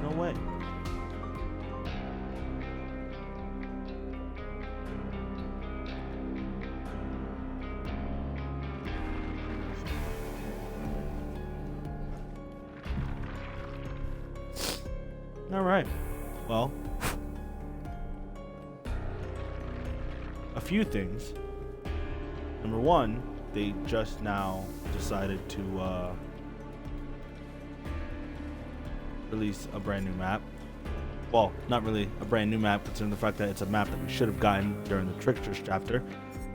no way. All right. Well, a few things. Number one, they just now decided to release a brand new map. Well, not really a brand new map, considering the fact that it's a map that we should have gotten during the Tricksters chapter.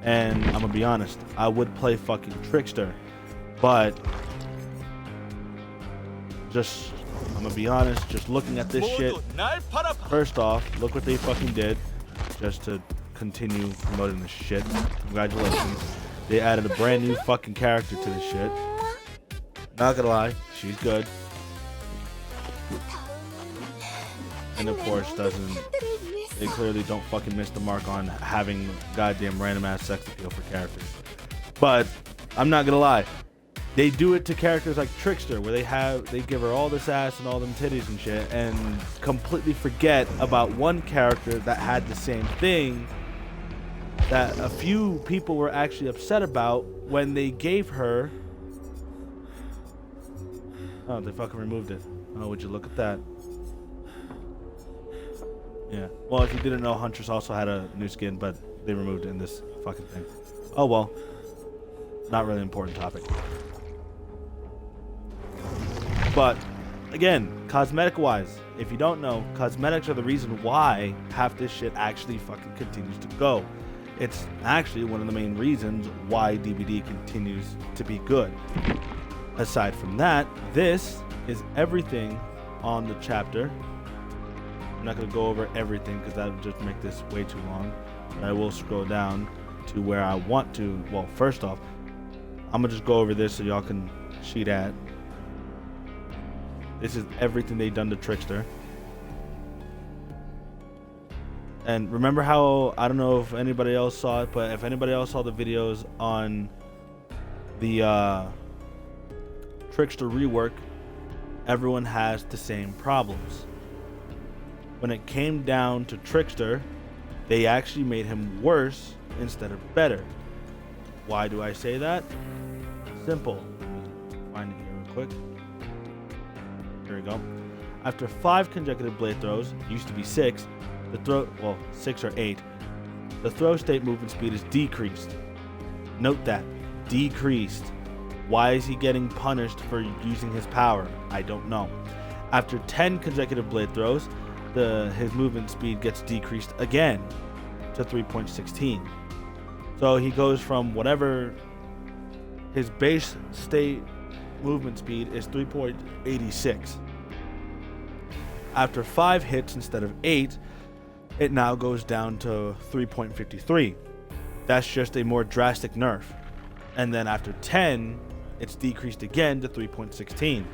And I'm gonna be honest, I would play fucking Trickster, but I'm gonna be honest, just looking at this shit, first off, look what they fucking did, just to continue promoting this shit. Congratulations. They added a brand new fucking character to this shit. Not gonna lie, she's good. And of course, they clearly don't fucking miss the mark on having goddamn random ass sex appeal for characters. But I'm not gonna lie, they do it to characters like Trickster, where they give her all this ass and all them titties and shit, and completely forget about one character that had the same thing that a few people were actually upset about when they gave her. Oh, they fucking removed it. Oh, would you look at that? Yeah. Well, if you didn't know, Huntress also had a new skin, but they removed it in this fucking thing. Oh well. Not really important topic. But again, cosmetic wise, if you don't know, cosmetics are the reason why half this shit actually fucking continues to go. It's actually one of the main reasons why DBD continues to be good. Aside from that, this is everything on the chapter. I'm not going to go over everything because that would just make this way too long. But I will scroll down to where I want to. Well, first off, I'm going to just go over this so y'all can see that. This is everything they've done to Trickster. And remember how, I don't know if anybody else saw it, but if anybody else saw the videos on the Trickster rework, everyone has the same problems. When it came down to Trickster, they actually made him worse instead of better. Why do I say that? Simple. Find it here real quick. Here we go. After 5 consecutive blade throws, used to be 6, 6 or 8, the throw state movement speed is decreased. Note that, decreased. Why is he getting punished for using his power? I don't know. After 10 consecutive blade throws, his movement speed gets decreased again to 3.16. So he goes from whatever his base state movement speed is 3.86. After 5 hits instead of 8, it now goes down to 3.53. That's just a more drastic nerf. And then after 10, it's decreased again to 3.16.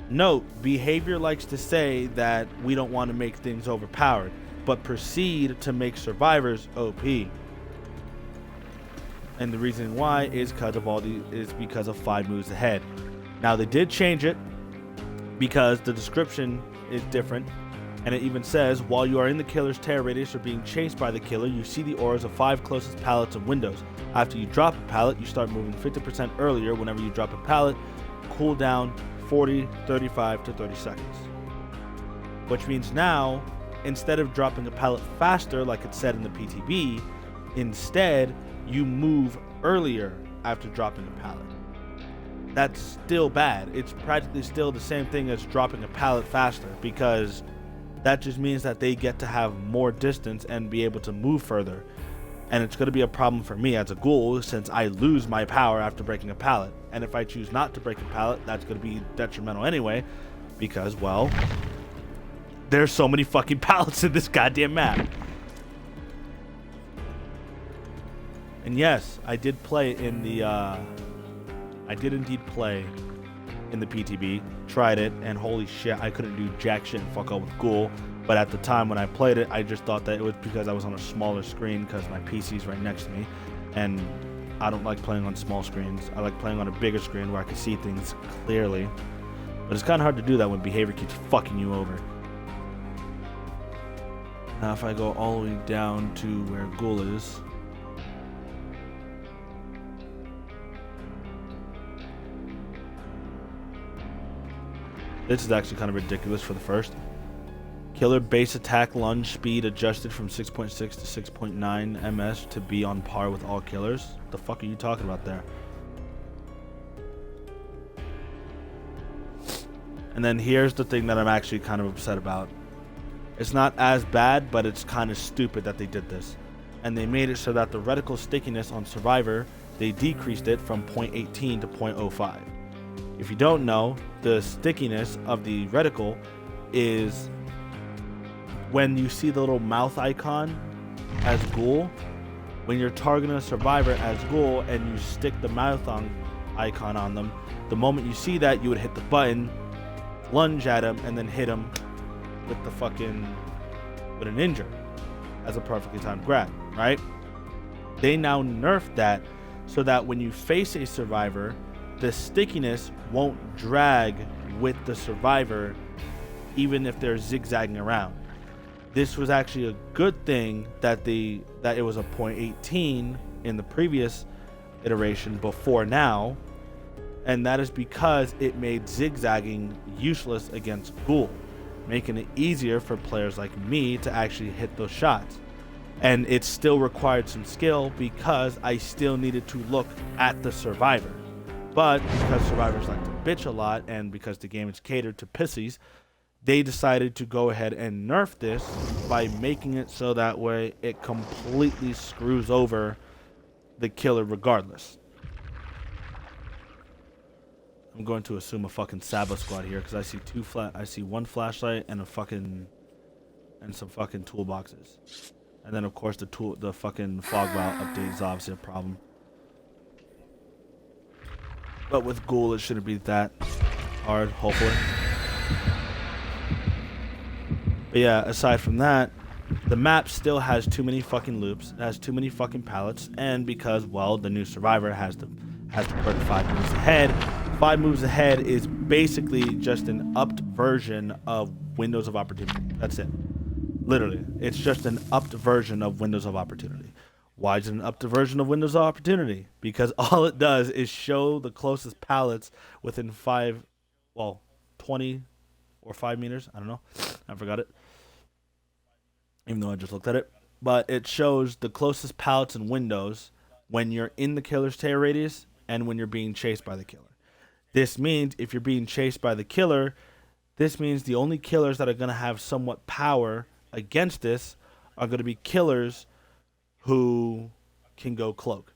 Note, behavior likes to say that we don't want to make things overpowered, but proceed to make survivors OP. And the reason why is because of 5 moves ahead. Now they did change it because the description is different, and it even says, while you are in the killer's terror radius or being chased by the killer, you see the auras of 5 closest pallets and windows. After you drop a pallet, you start moving 50% earlier whenever you drop a pallet. Cooldown 40, 35 to 30 seconds. Which means now, instead of dropping a pallet faster like it said in the PTB, instead you move earlier after dropping a pallet. That's still bad. It's practically still the same thing as dropping a pallet faster, because that just means that they get to have more distance and be able to move further. And it's going to be a problem for me as a ghoul, since I lose my power after breaking a pallet. And if I choose not to break a pallet, that's going to be detrimental anyway, because, well, there's so many fucking pallets in this goddamn map. And yes, I did play in the, I did indeed play in the PTB, tried it, and holy shit, I couldn't do jack shit and fuck all with Ghoul. But at the time when I played it, I just thought that it was because I was on a smaller screen, because my PC's right next to me, and I don't like playing on small screens. I like playing on a bigger screen where I can see things clearly. But it's kind of hard to do that when behavior keeps fucking you over. Now if I go all the way down to where Ghoul is. This is actually kind of ridiculous for the first. Killer base attack lunge speed adjusted from 6.6 to 6.9 ms to be on par with all killers. What the fuck are you talking about there? And then here's the thing that I'm actually kind of upset about. It's not as bad, but it's kind of stupid that they did this. And they made it so that the reticle stickiness on Survivor, they decreased it from 0.18 to 0.05. If you don't know, the stickiness of the reticle is when you see the little mouth icon as Ghoul. When you're targeting a Survivor as Ghoul and you stick the mouth icon on them, the moment you see that, you would hit the button, lunge at him, and then hit him with the fucking, with an injure as a perfectly timed grab, right? They now nerfed that so that when you face a Survivor, the stickiness won't drag with the Survivor even if they're zigzagging around. This was actually a good thing that it was a 0.18 in the previous iteration before now, and that is because it made zigzagging useless against Ghoul, making it easier for players like me to actually hit those shots. And it still required some skill because I still needed to look at the Survivor. But because Survivors like to bitch a lot and because the game is catered to pissies, they decided to go ahead and nerf this by making it so that way it completely screws over the killer regardless. I'm going to assume a fucking Saba squad here because I see one flashlight and some fucking toolboxes. And then of course the fucking fog valve update is obviously a problem. But with Ghoul it shouldn't be that hard, hopefully. But yeah, aside from that, the map still has too many fucking loops, it has too many fucking pallets, and because, well, the new Survivor has to put 5 moves ahead. 5 moves ahead is basically just an upped version of Windows of Opportunity. That's it. Literally, it's just an upped version of Windows of Opportunity. Why is it an upped version of Windows of Opportunity? Because all it does is show the closest pallets within 20 or 5 meters. I don't know. I forgot it. Even though I just looked at it. But it shows the closest pallets and windows when you're in the killer's tear radius and when you're being chased by the killer. This means if you're being chased by the killer, this means the only killers that are going to have somewhat power against this are going to be killers who can go cloak.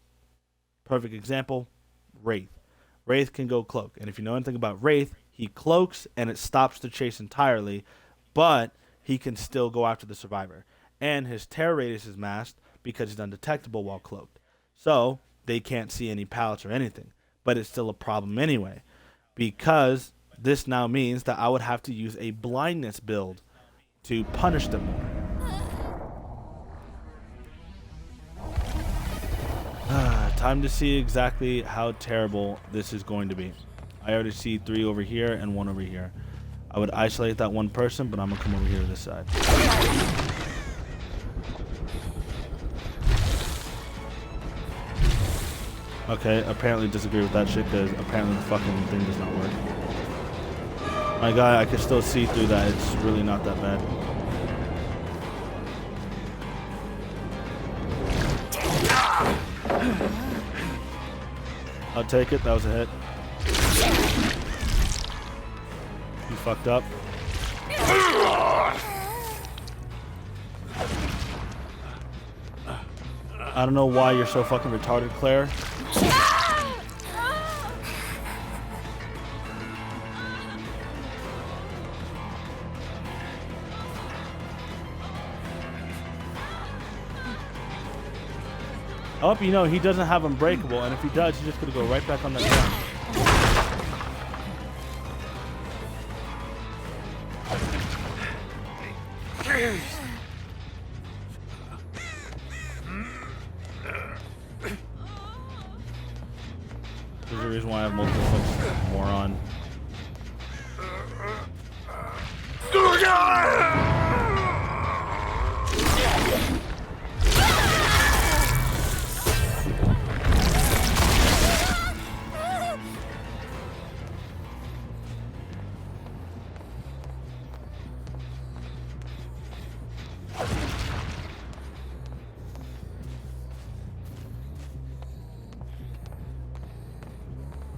Perfect example, Wraith. Wraith can go cloak. And if you know anything about Wraith, he cloaks and it stops the chase entirely, but he can still go after the Survivor. And his terror radius is masked because he's undetectable while cloaked. So they can't see any pallets or anything. But it's still a problem anyway, because this now means that I would have to use a blindness build to punish them more. Time to see exactly how terrible this is going to be. I already see 3 over here and 1 over here. I would isolate that one person, but I'm gonna come over here to this side. Okay, apparently disagree with that shit because apparently the fucking thing does not work. My guy, I can still see through that. It's really not that bad. I'll take it. That was a hit. You fucked up. I don't know why you're so fucking retarded, Claire. I hope you know he doesn't have Unbreakable, and if he does, he's just gonna go right back on that ground. There's a reason why I have multiple focus, moron.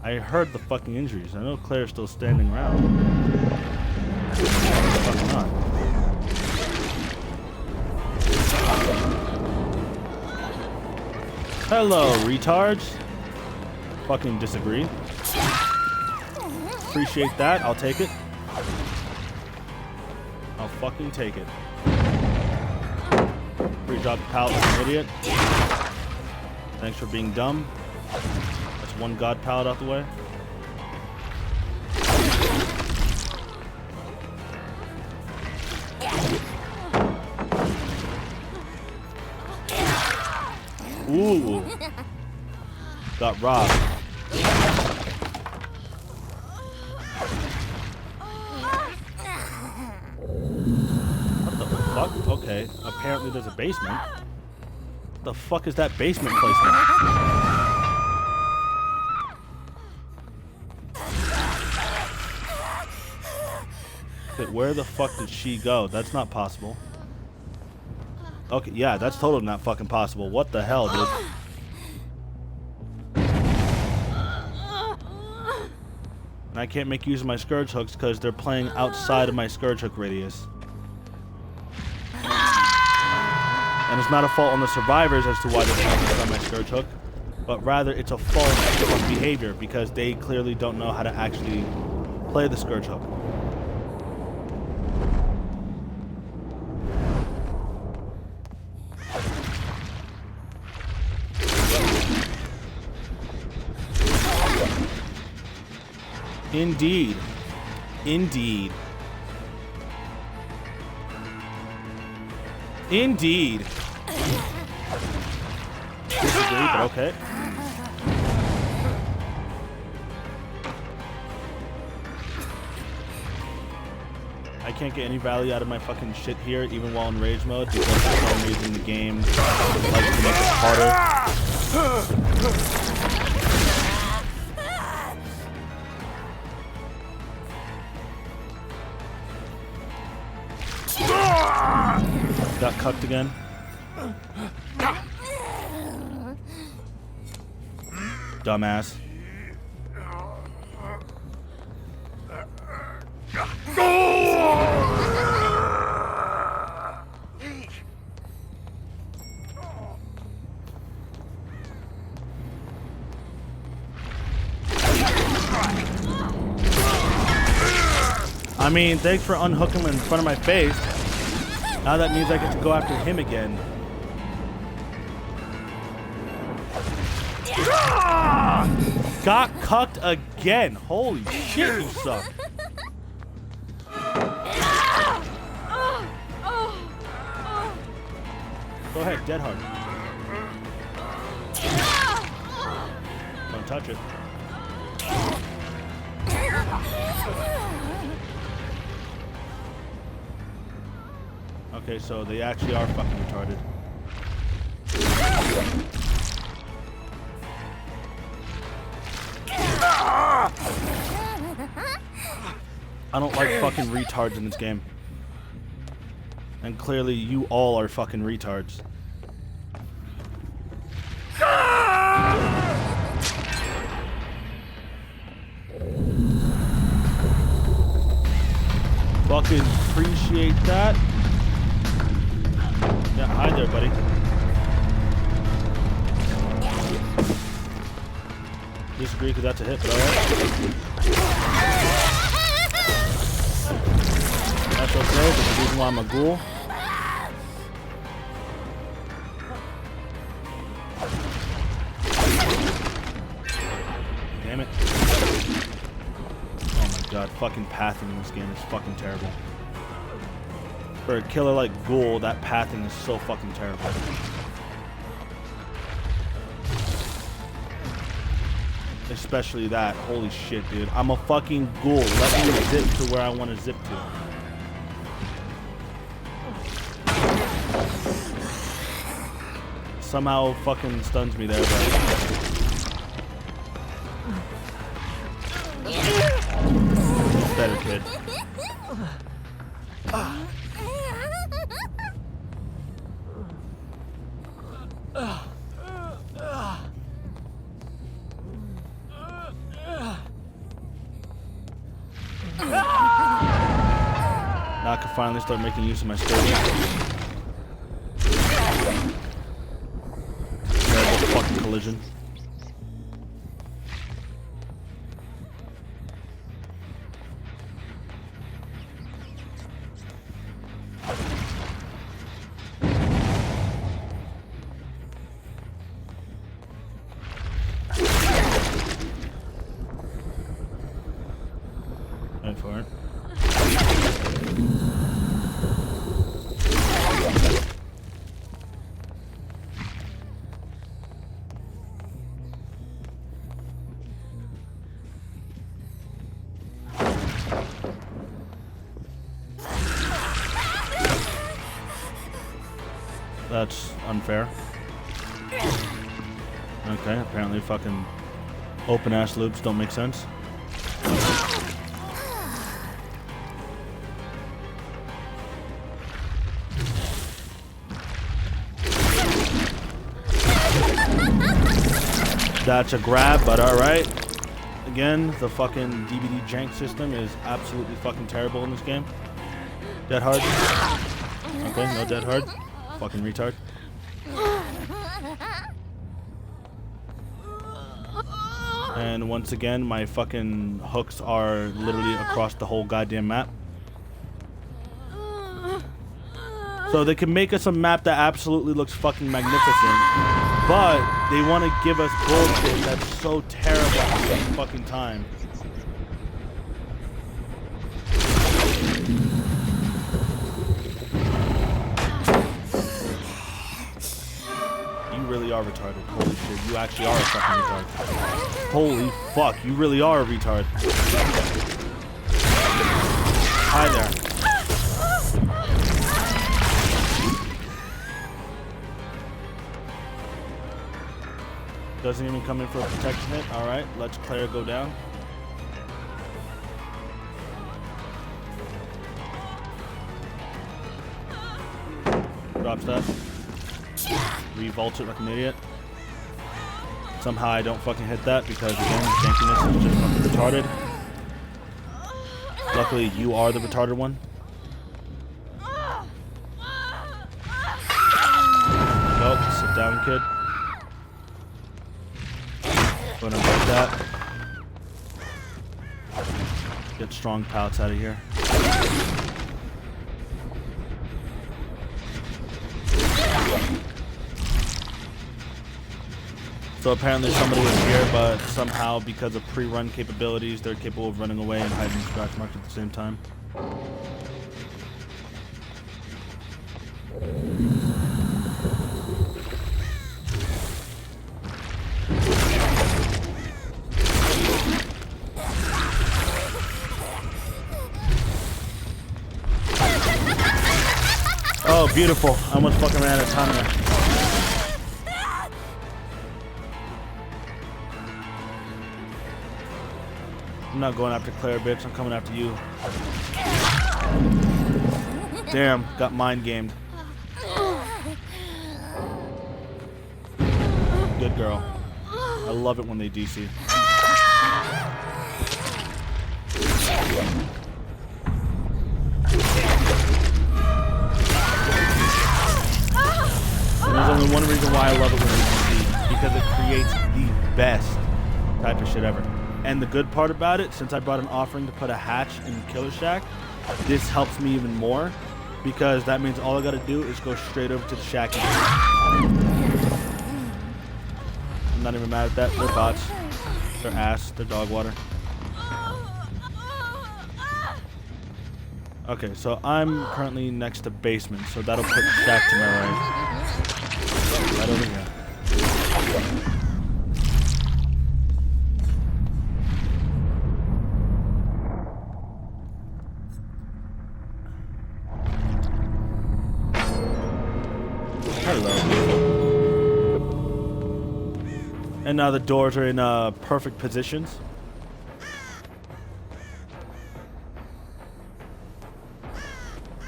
I heard the fucking injuries. I know Claire's still standing around. Fuck not. Hello, retards. Fucking disagree. Appreciate that. I'll take it. I'll fucking take it. Free drop the pallet like an idiot. Thanks for being dumb. That's one god pallet out the way. Ooh. Got robbed. What the fuck? Okay. Apparently there's a basement. What the fuck is that basement placement? Okay, where the fuck did she go? That's not possible. Okay, yeah, that's totally not fucking possible. What the hell, dude? And I can't make use of my scourge hooks because they're playing outside of my scourge hook radius. And it's not a fault on the survivors as to why they're playing outside my scourge hook, but rather it's a fault of behavior because they clearly don't know how to actually play the scourge hook. Indeed. Indeed. Indeed. Disagree, but okay. I can't get any value out of my fucking shit here, even while in rage mode, because for some reason the game likes to make it harder. Got cucked again. Dumbass. I mean, thanks for unhooking him in front of my face. Now that means I get to go after him again. Got cucked again. Holy shit, you suck. Go ahead, dead hard. Don't touch it. Okay, so they actually are fucking retarded. I don't like fucking retards in this game. And clearly you all are fucking retards. Fucking appreciate that. Yeah, hi there, buddy. Disagree because that's a hit, but alright. That's okay, that's the reason why I'm a ghoul. Damn it. Oh my god, fucking pathing in this game is fucking terrible. For a killer like Ghoul, that pathing is so fucking terrible. Especially that. Holy shit, dude. I'm a fucking Ghoul. Let me zip to where I want to zip to. Somehow fucking stuns me there, but... Better, kid. Now I can finally start making use of my stability. Terrible fucking collision. Wait for it. That's unfair. Okay, apparently fucking open ass loops don't make sense. That's a grab, but alright. Again, the fucking DBD jank system is absolutely fucking terrible in this game. Dead hard. Okay, no dead hard. Fucking retard. And once again, my fucking hooks are literally across the whole goddamn map. So they can make us a map that absolutely looks fucking magnificent, but they want to give us bullshit that's so terrible at the same fucking time. You really are retarded. Holy shit, you actually are a fucking retard. Holy fuck, you really are a retard. Hi there. Doesn't even come in for a protection hit. Alright, let's Claire go down. Drops that. Revolts it like an idiot. Somehow I don't fucking hit that because again, jankiness is just fucking retarded. Luckily you are the retarded one. Nope, sit down, kid. Gonna break that. Get strong pallets out of here. So apparently somebody was here, but somehow because of pre-run capabilities, they're capable of running away and hiding scratch marks at the same time. Oh, beautiful. I almost fucking ran out of time there. I'm not going after Claire, bitch. I'm coming after you. Damn, got mind gamed. Good girl. I love it when they DC. And there's only one reason why I love it when they DC, because it creates the best type of shit ever. And the good part about it, since I brought an offering to put a hatch in Killer Shack, this helps me even more, because that means all I gotta do is go straight over to the shack. I'm not even mad at that. They're bots. They're ass. They're dog water. Okay, so I'm currently next to basement, so that'll put shack to my right. Right over here. And now the doors are in perfect positions.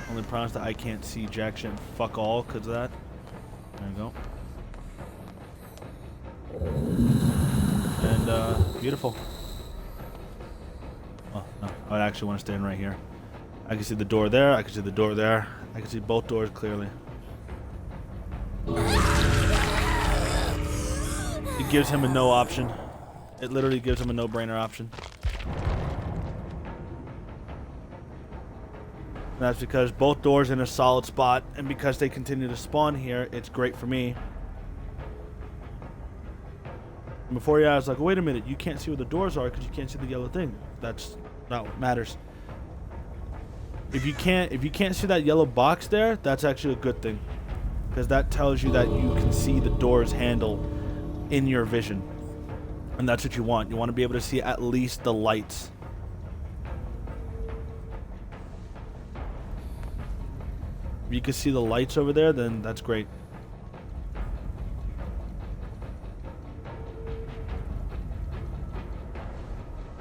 Only problem is that I can't see jack shit and fuck all because of that. There you go. And beautiful. Oh, no. I would actually want to stand right here. I can see the door there. I can see the door there. I can see both doors clearly. It gives him a no option. It literally gives him a no-brainer option. And that's because both doors in a solid spot, and because they continue to spawn here, it's great for me. And before I was like, wait a minute, you can't see where the doors are because you can't see the yellow thing. That's not what matters. If you can't see that yellow box there, that's actually a good thing, because that tells you that you can see the door's handle in your vision, and that's what you want. You want to be able to see at least the lights. If you can see the lights over there, then that's great.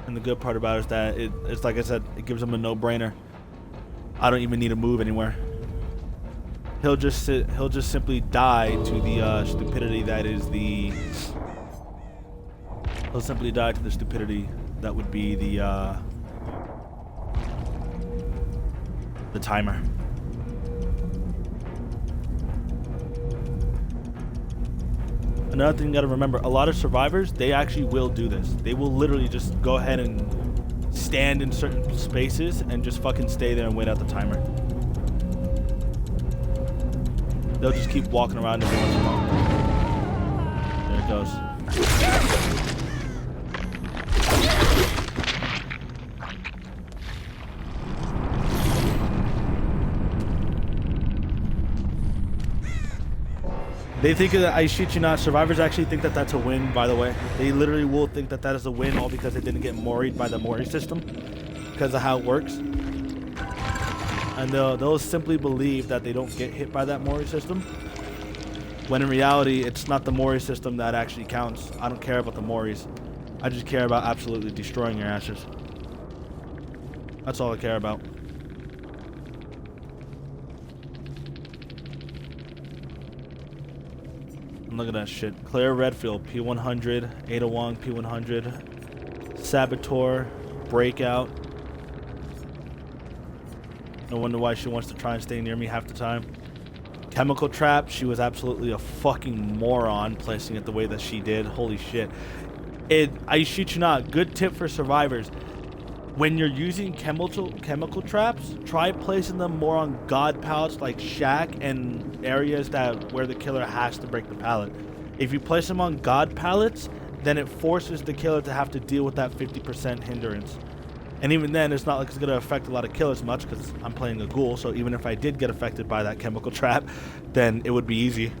And the good part about it is that it's like I said, it gives him a no-brainer. I don't even need to move anywhere. He'll just simply die to the stupidity that is the. He'll simply die to the stupidity that would be the timer. Another thing you gotta remember, a lot of survivors, they actually will do this. They will literally just go ahead and stand in certain spaces and just fucking stay there and wait out the timer. They'll just keep walking around every once in a while. There it goes. They think that, I shit you not, survivors actually think that that's a win, by the way. They literally will think that that is a win all because they didn't get moried by the mori system, because of how it works. And they'll simply believe that they don't get hit by that mori system, when in reality, it's not the mori system that actually counts. I don't care about the moris. I just care about absolutely destroying your asses. That's all I care about. And look at that shit. Claire Redfield, P100, 801, P100, Saboteur, Breakout. No wonder why she wants to try and stay near me half the time. Chemical Trap, she was absolutely a fucking moron placing it the way that she did. Holy shit. I shit you not, good tip for survivors. When you're using chemical traps, try placing them more on god pallets like shack and areas where the killer has to break the pallet. If you place them on god pallets, then it forces the killer to have to deal with that 50% hindrance. And even then, it's not like it's going to affect a lot of killers much because I'm playing a ghoul, so even if I did get affected by that chemical trap, then it would be easy.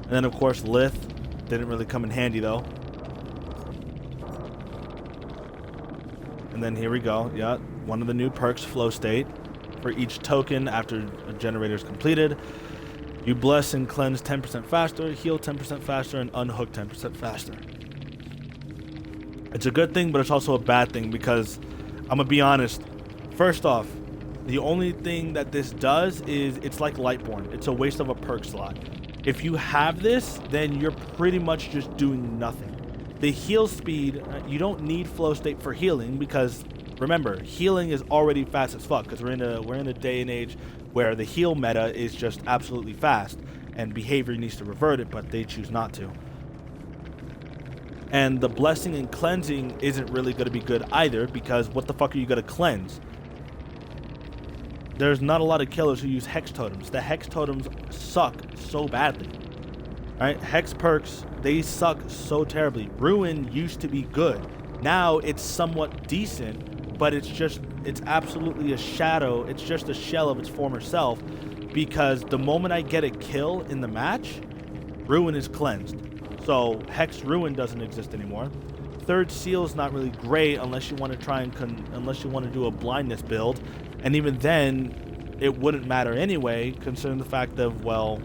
And then of course Lith didn't really come in handy though. And then here we go, yeah, one of the new perks, Flow State. For each token after a generator is completed, you bless and cleanse 10% faster, heal 10% faster, and unhook 10% faster. It's a good thing, but it's also a bad thing because, I'm gonna be honest, first off, the only thing that this does is it's like Lightborn. It's a waste of a perk slot. If you have this, then you're pretty much just doing nothing. The heal speed, you don't need Flow State for healing because remember, healing is already fast as fuck because we're in a day and age where the heal meta is just absolutely fast and behavior needs to revert it, but they choose not to. And the blessing and cleansing isn't really going to be good either because what the fuck are you going to cleanse? There's not a lot of killers who use hex totems. The hex totems suck so badly. Alright, hex perks, they suck so terribly. Ruin used to be good. Now it's somewhat decent, but it's absolutely a shadow. It's just a shell of its former self because the moment I get a kill in the match, Ruin is cleansed. So Hex Ruin doesn't exist anymore. Third Seal is not really great unless you want to do a blindness build, and even then, it wouldn't matter anyway, considering the fact of, well,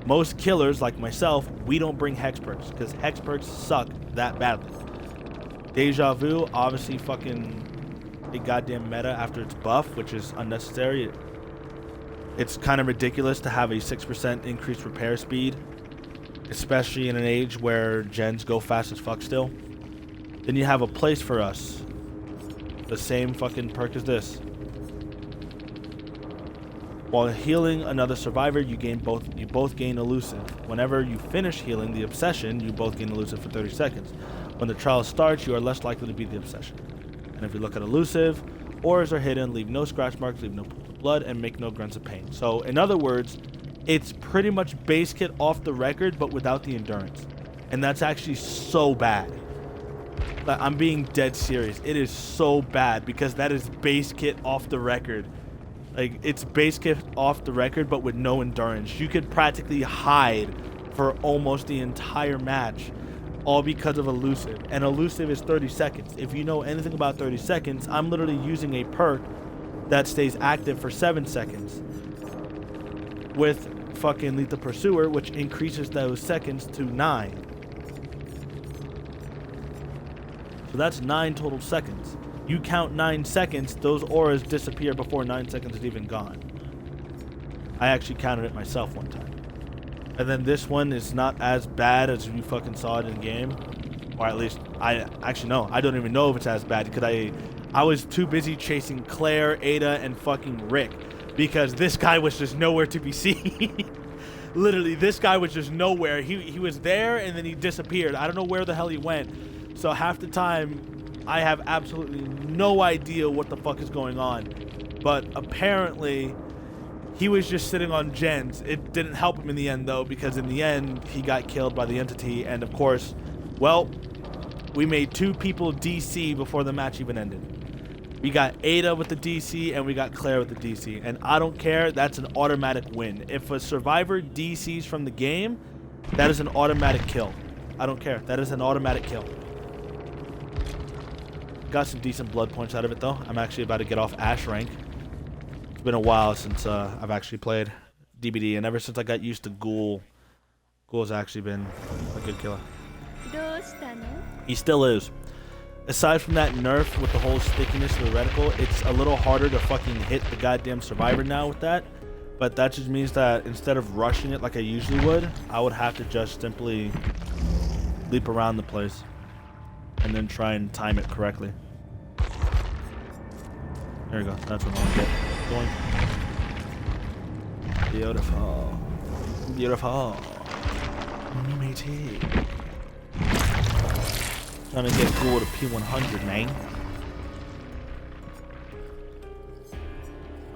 Most killers like myself, we don't bring hex perks because hex perks suck that badly. Deja Vu, obviously fucking a goddamn meta after its buff, which is unnecessary. It's kind of ridiculous to have a 6% increased repair speed, especially in an age where gens go fast as fuck still. Then you have a place for us. The same fucking perk as this. While healing another survivor, you both gain elusive. Whenever you finish healing the obsession, you both gain elusive for 30 seconds. When the trial starts, you are less likely to beat the obsession. And if you look at elusive, auras are hidden, leave no scratch marks, leave no pools of blood, and make no grunts of pain. So in other words, it's pretty much base kit off the record, but without the endurance. And that's actually so bad. Like, I'm being dead serious. It is so bad because that is base kit off the record. Like, it's base kit off the record, but with no endurance. You could practically hide for almost the entire match, all because of elusive. And elusive is 30 seconds. If you know anything about 30 seconds, I'm literally using a perk that stays active for 7 seconds with fucking Lethal Pursuer, which increases those seconds to 9. So that's 9 total seconds. You count 9 seconds, those auras disappear before 9 seconds is even gone. I actually counted it myself one time. And then this one is not as bad as you fucking saw it in game. Or at least, I don't even know if it's as bad because I was too busy chasing Claire, Ada, and fucking Rick. Because this guy was just nowhere to be seen. Literally, this guy was just nowhere. He was there and then he disappeared. I don't know where the hell he went. So half the time, I have absolutely no idea what the fuck is going on. But apparently, he was just sitting on gens. It didn't help him in the end, though, because in the end, he got killed by the entity. And of course, well, we made 2 people DC before the match even ended. We got Ada with the DC, and we got Claire with the DC. And I don't care. That's an automatic win. If a survivor DCs from the game, that is an automatic kill. I don't care. That is an automatic kill. Got some decent blood points out of it, though. I'm actually about to get off Ash rank. It's been a while since I've actually played DBD, and ever since I got used to Ghoul, Ghoul's actually been a good killer. He still is. Aside from that nerf with the whole stickiness of the reticle, it's a little harder to fucking hit the goddamn survivor now with that. But that just means that instead of rushing it like I usually would, I would have to just simply leap around the place and then try and time it correctly. There we go. That's what I want to get going. Beautiful. Beautiful. Matey. Trying to get Ghoul to P100, man.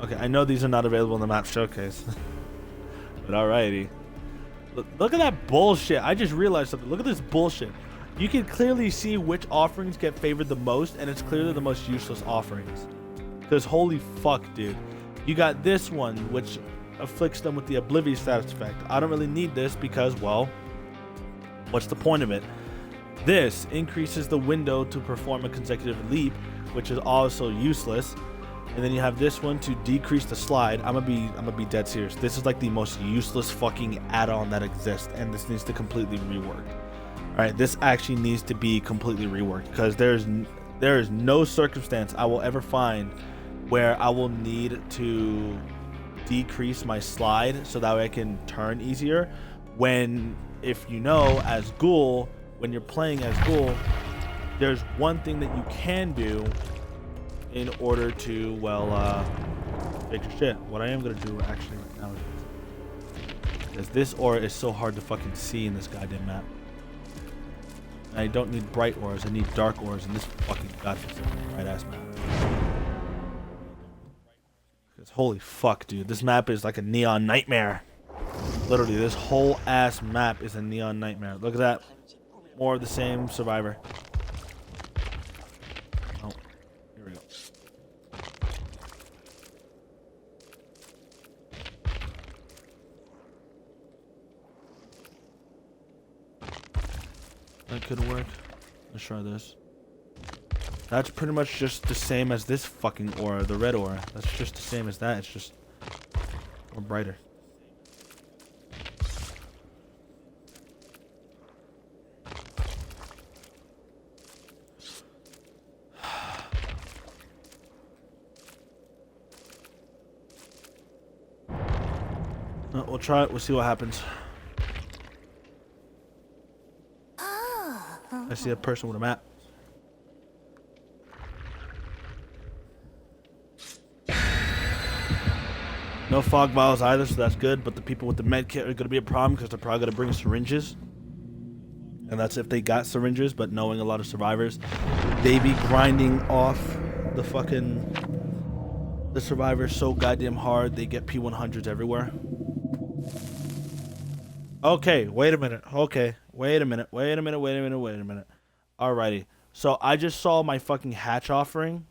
Okay, I know these are not available in the map showcase. But alrighty. Look at that bullshit. I just realized something. Look at this bullshit. You can clearly see which offerings get favored the most, and it's clearly the most useless offerings. Because holy fuck, dude. You got this one, which afflicts them with the Oblivious status effect. I don't really need this because, well, what's the point of it? This increases the window to perform a consecutive leap, which is also useless. And then you have this one to decrease the slide. I'm gonna be dead serious. This is like the most useless fucking add-on that exists, and this needs to completely rework. All right, this actually needs to be completely reworked because there is no circumstance I will ever find where I will need to decrease my slide so that way I can turn easier. When, if you know, as Ghoul, when you're playing as Ghoul, there's one thing that you can do in order to, well, fix your shit. What I am gonna do actually right now is this aura is so hard to fucking see in this goddamn map. I don't need bright auras, I need dark auras in this fucking godforsaken bright ass map. Because holy fuck, dude, this map is like a neon nightmare. Literally, this whole ass map is a neon nightmare. Look at that. More of the same survivor. Oh, here we go. That could work. Let's try this. That's pretty much just the same as this fucking aura, the red aura. That's just the same as that. It's just more brighter. We'll try it. We'll see what happens. I see a person with a map. No fog vials either, so that's good. But the people with the med kit are going to be a problem because they're probably going to bring syringes. And that's if they got syringes, but knowing a lot of survivors, they be grinding off the survivors so goddamn hard, they get P100s everywhere. Okay, wait a minute. Okay, wait a minute. Alrighty. So I just saw my fucking hatch offering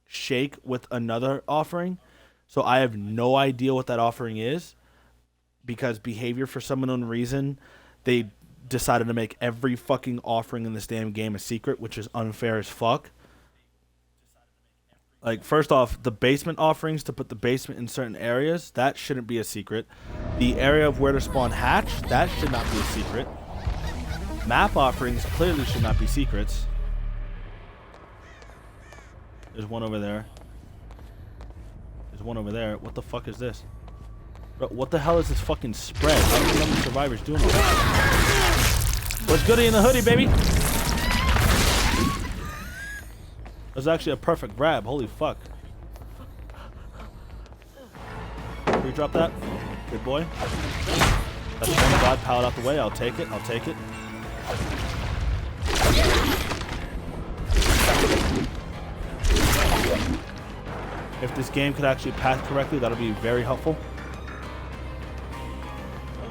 shake with another offering. So I have no idea what that offering is because behavior, for some unknown reason, they decided to make every fucking offering in this damn game a secret, which is unfair as fuck. Like, first off, the basement offerings to put the basement in certain areas, that shouldn't be a secret. The area of where to spawn hatch, that should not be a secret. Map offerings clearly should not be secrets. There's one over there. There's one over there. What the fuck is this? Bro, what the hell is this fucking spread? How do the survivors doing all that? What's goody in the hoodie, baby? That's actually a perfect grab. Holy fuck. Can we drop that? Good boy. That's one god pallet out the way. I'll take it. I'll take it. If this game could actually path correctly, that'll be very helpful.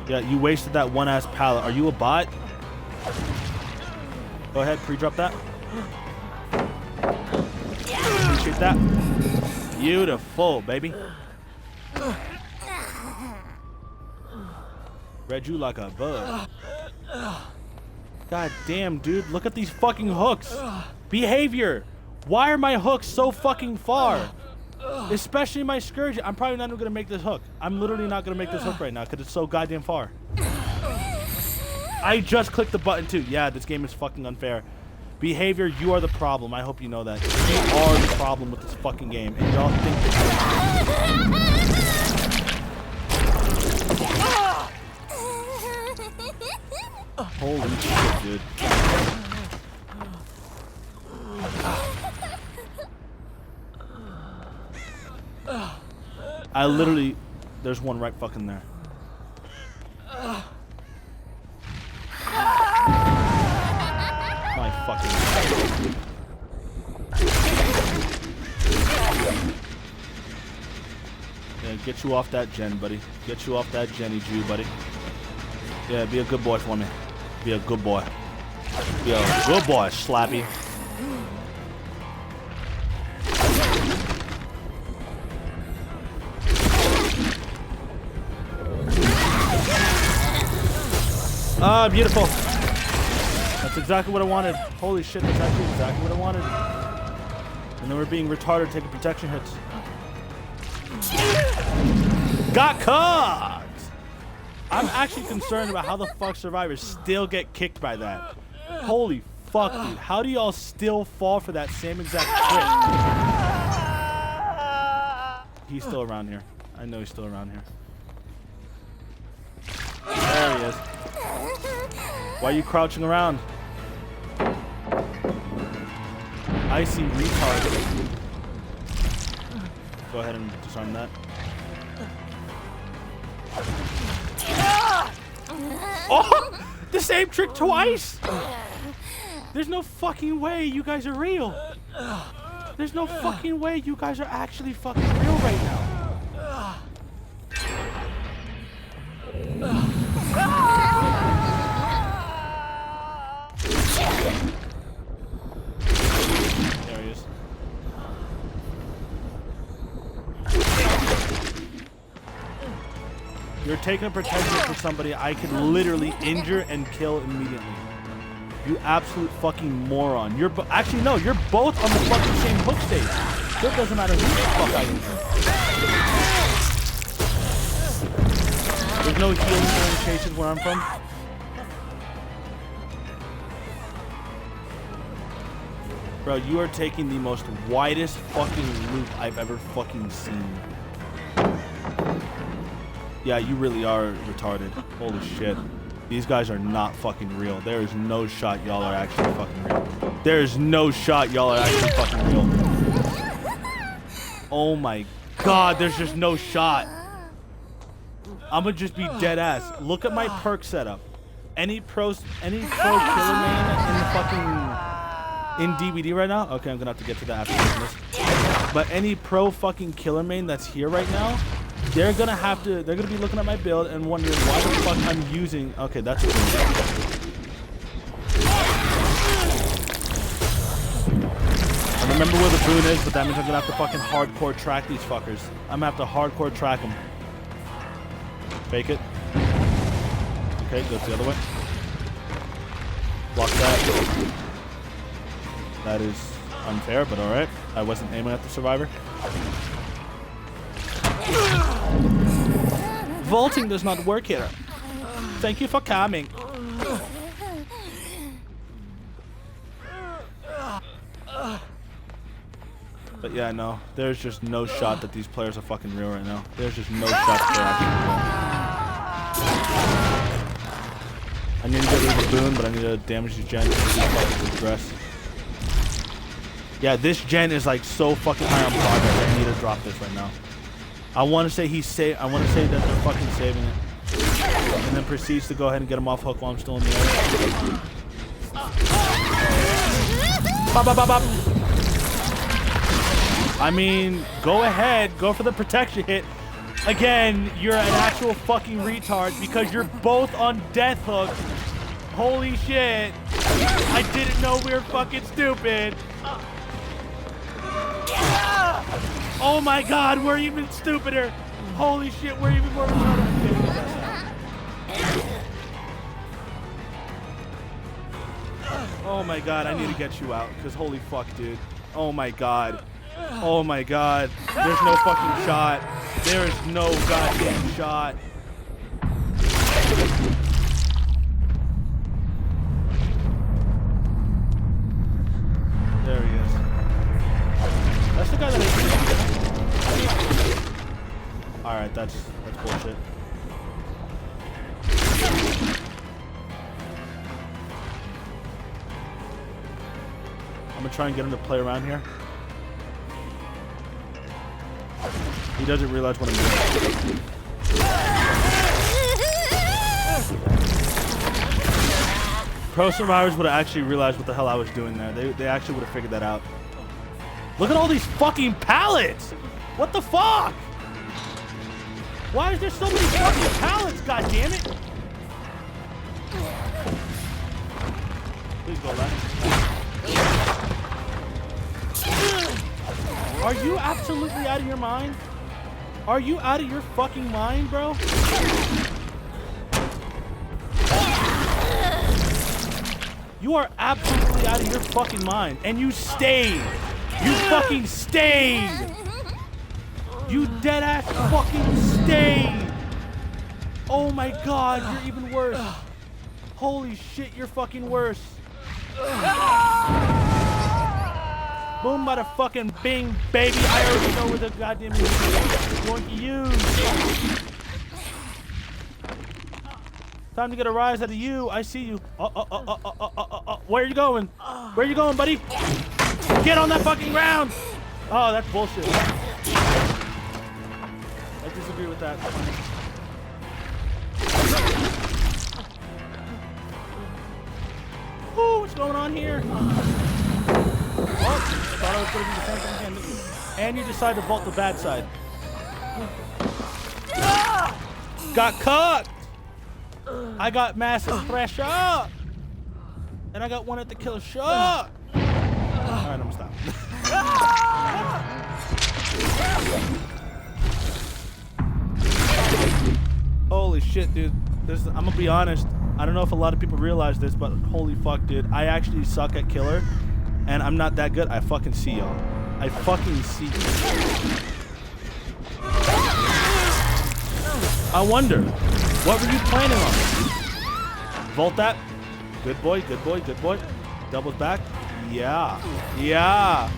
Yeah, you wasted that one-ass pallet. Are you a bot? Go ahead, pre-drop that. Appreciate that. Beautiful, baby. Read you like a bug. God damn, dude. Look at these fucking hooks. Behavior. Why are my hooks so fucking far? Especially my Scourge. I'm probably not even going to make this hook. I'm literally not going to make this hook right now because it's so goddamn far. I just clicked the button too. Yeah, this game is fucking unfair. Behavior, you are the problem. I hope you know that. You are the problem with this fucking game. And y'all think holy shit, dude. I literally, there's one right fucking there. My fucking God. Yeah, get you off that gen, buddy. Get you off that Jenny Jew, buddy. Yeah, be a good boy for me. Be a good boy. Be a good boy, Slappy. Ah, beautiful. That's exactly what I wanted. Holy shit, that's actually exactly what I wanted. And then we're being retarded taking protection hits. Got caught! I'm actually concerned about how the fuck survivors still get kicked by that. Holy fuck, dude. How do y'all still fall for that same exact trick? He's still around here. I know he's still around here. There he is. Why are you crouching around? Icy retard. Go ahead and disarm that. Oh! The same trick twice! There's no fucking way you guys are real. There's no fucking way you guys are actually fucking real right now. There he is. You're taking a protection for somebody I could literally injure and kill immediately. You absolute fucking moron. You're actually no, you're both on the fucking same hook stage. So it doesn't matter who the fuck I injure. There's no healing during chases where I'm from. Bro, you are taking the most widest fucking loop I've ever fucking seen. Yeah, you really are retarded. Holy shit. These guys are not fucking real. There is no shot y'all are actually fucking real. There is no shot y'all are actually fucking real. Oh my god, there's just no shot. I'm gonna just be dead ass. Look at my perk setup. Any pro killer man in the fucking in DBD right now? Okay, I'm gonna have to get to that after this. But any pro fucking killer main that's here right now, they're gonna be looking at my build and wondering why the fuck I'm using. Okay, that's cool. I remember where the boon is, but that means I'm gonna have to fucking hardcore track these fuckers. I'm gonna have to hardcore track them. Fake it. Okay, goes the other way. Block that. That is unfair, but alright. I wasn't aiming at the survivor. Vaulting does not work here. Thank you for coming. But yeah, no. There's just no shot that these players are fucking real right now. There's just no shot that they're actually real. I need to get rid of the boon, but I need to damage the gen to fucking progress. Yeah, this gen is like so fucking high on progress. I need to drop this right now. I want to say I want to say that they're fucking saving it, and then proceeds to go ahead and get him off hook while I'm still in the air. Bop, bop, bop, bop. I mean, go ahead, go for the protection hit. Again, you're an actual fucking retard because you're both on death hook. Holy shit! I didn't know we were fucking stupid. Oh my god, we're even stupider. Holy shit, we're even more retarded. Oh my god, I need to get you out, because holy fuck, dude. Oh my god. Oh my god. There's no fucking shot. There is no goddamn shot. There he is. That's the guy that I... Alright, that's bullshit. I'm gonna try and get him to play around here. He doesn't realize what I'm doing. Pro survivors would have actually realized what the hell I was doing there. They actually would have figured that out. Look at all these fucking pallets! What the fuck? Why is there so many fucking pallets, god damn it? Please go left. Are you absolutely out of your mind? Are you out of your fucking mind, bro? You are absolutely out of your fucking mind. And you stayed. You fucking stayed. You dead ass fucking stayed. Oh my god, you're even worse. Holy shit, you're fucking worse. Boom, bada fucking bing, baby. I already know where the goddamn music is going to use. Time to get a rise out of you. I see you. Where are you going? Where are you going, buddy? Get on that fucking ground. Oh, that's bullshit. I disagree with that. Ooh, what's going on here? Oh, thought I was going to be the same thing again. And you decide to vault the bad side. Got cooked. I got massive pressure. And I got one at the kill shot. Alright, I'm gonna stop. Holy shit, dude. I'm gonna be honest. I don't know if a lot of people realize this, but holy fuck, dude. I actually suck at killer. And I'm not that good. I fucking see y'all. I fucking see you. I wonder, what were you planning on? Vault that. Good boy, good boy, good boy. Doubles back. Yeah. Yeah.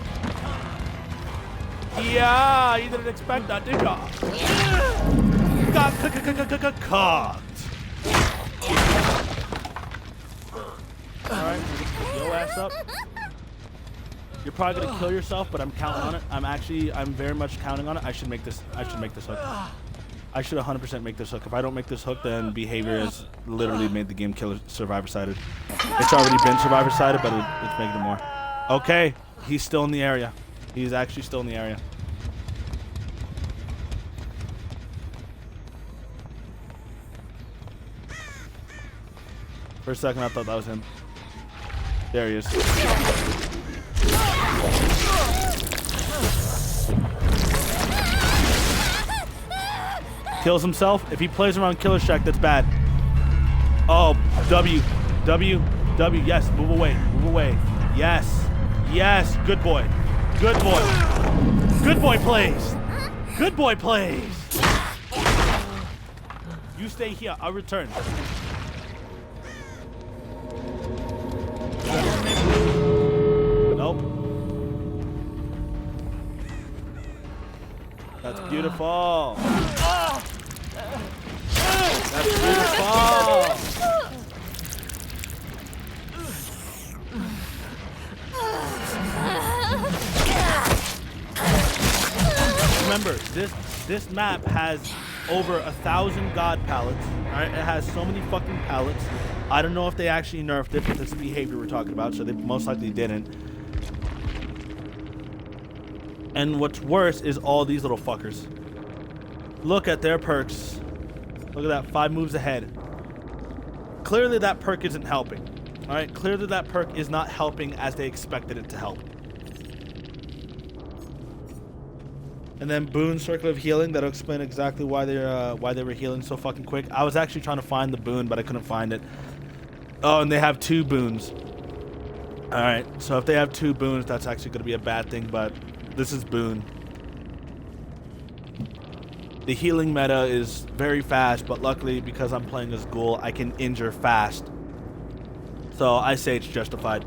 Yeah. You didn't expect that, did ya? got cocked. Alright, yo ass up. You're probably gonna kill yourself, but I'm counting on it. I'm very much counting on it. I should make this hook. I should 100% make this hook. If I don't make this hook, then behavior has literally made the game killer survivor-sided. It's already been survivor-sided, but it's making it more. Okay, he's still in the area. He's actually still in the area. For a second, I thought that was him. There he is. Kills himself. If he plays around Killer Shack, that's bad. Oh, W. Yes, move away. Yes. Good boy. Good boy plays. You stay here. I'll return. Nope. That's beautiful. That's beautiful. Remember, this map has over 1,000 god pallets. Alright, it has so many fucking pallets. I don't know if they actually nerfed it, but it's the behavior we're talking about, so they most likely didn't. And what's worse is all these little fuckers. Look at their perks. Look at that, 5 moves ahead. Clearly that perk isn't helping. Alright, clearly that perk is not helping as they expected it to help. And then boon, circle of healing. That'll explain exactly why they were healing so fucking quick. I was actually trying to find the boon, but I couldn't find it. Oh, and they have 2 boons. All right, so if they have 2 boons, that's actually going to be a bad thing. But this is boon. The healing meta is very fast, but luckily because I'm playing as Ghoul, I can injure fast. So I say it's justified.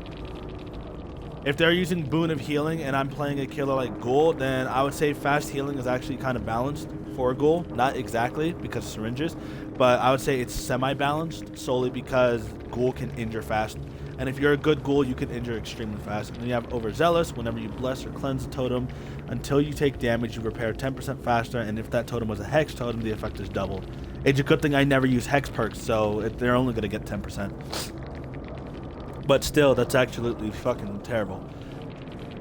If they're using boon of healing and I'm playing a killer like Ghoul, then I would say fast healing is actually kind of balanced for Ghoul. Not exactly because of syringes, but I would say it's semi-balanced solely because Ghoul can injure fast. And if you're a good Ghoul, you can injure extremely fast. And then you have Overzealous. Whenever you bless or cleanse a totem, until you take damage, you repair 10% faster. And if that totem was a Hex totem, the effect is doubled. It's a good thing I never use Hex perks, so they're only going to get 10%. But still, that's absolutely fucking terrible.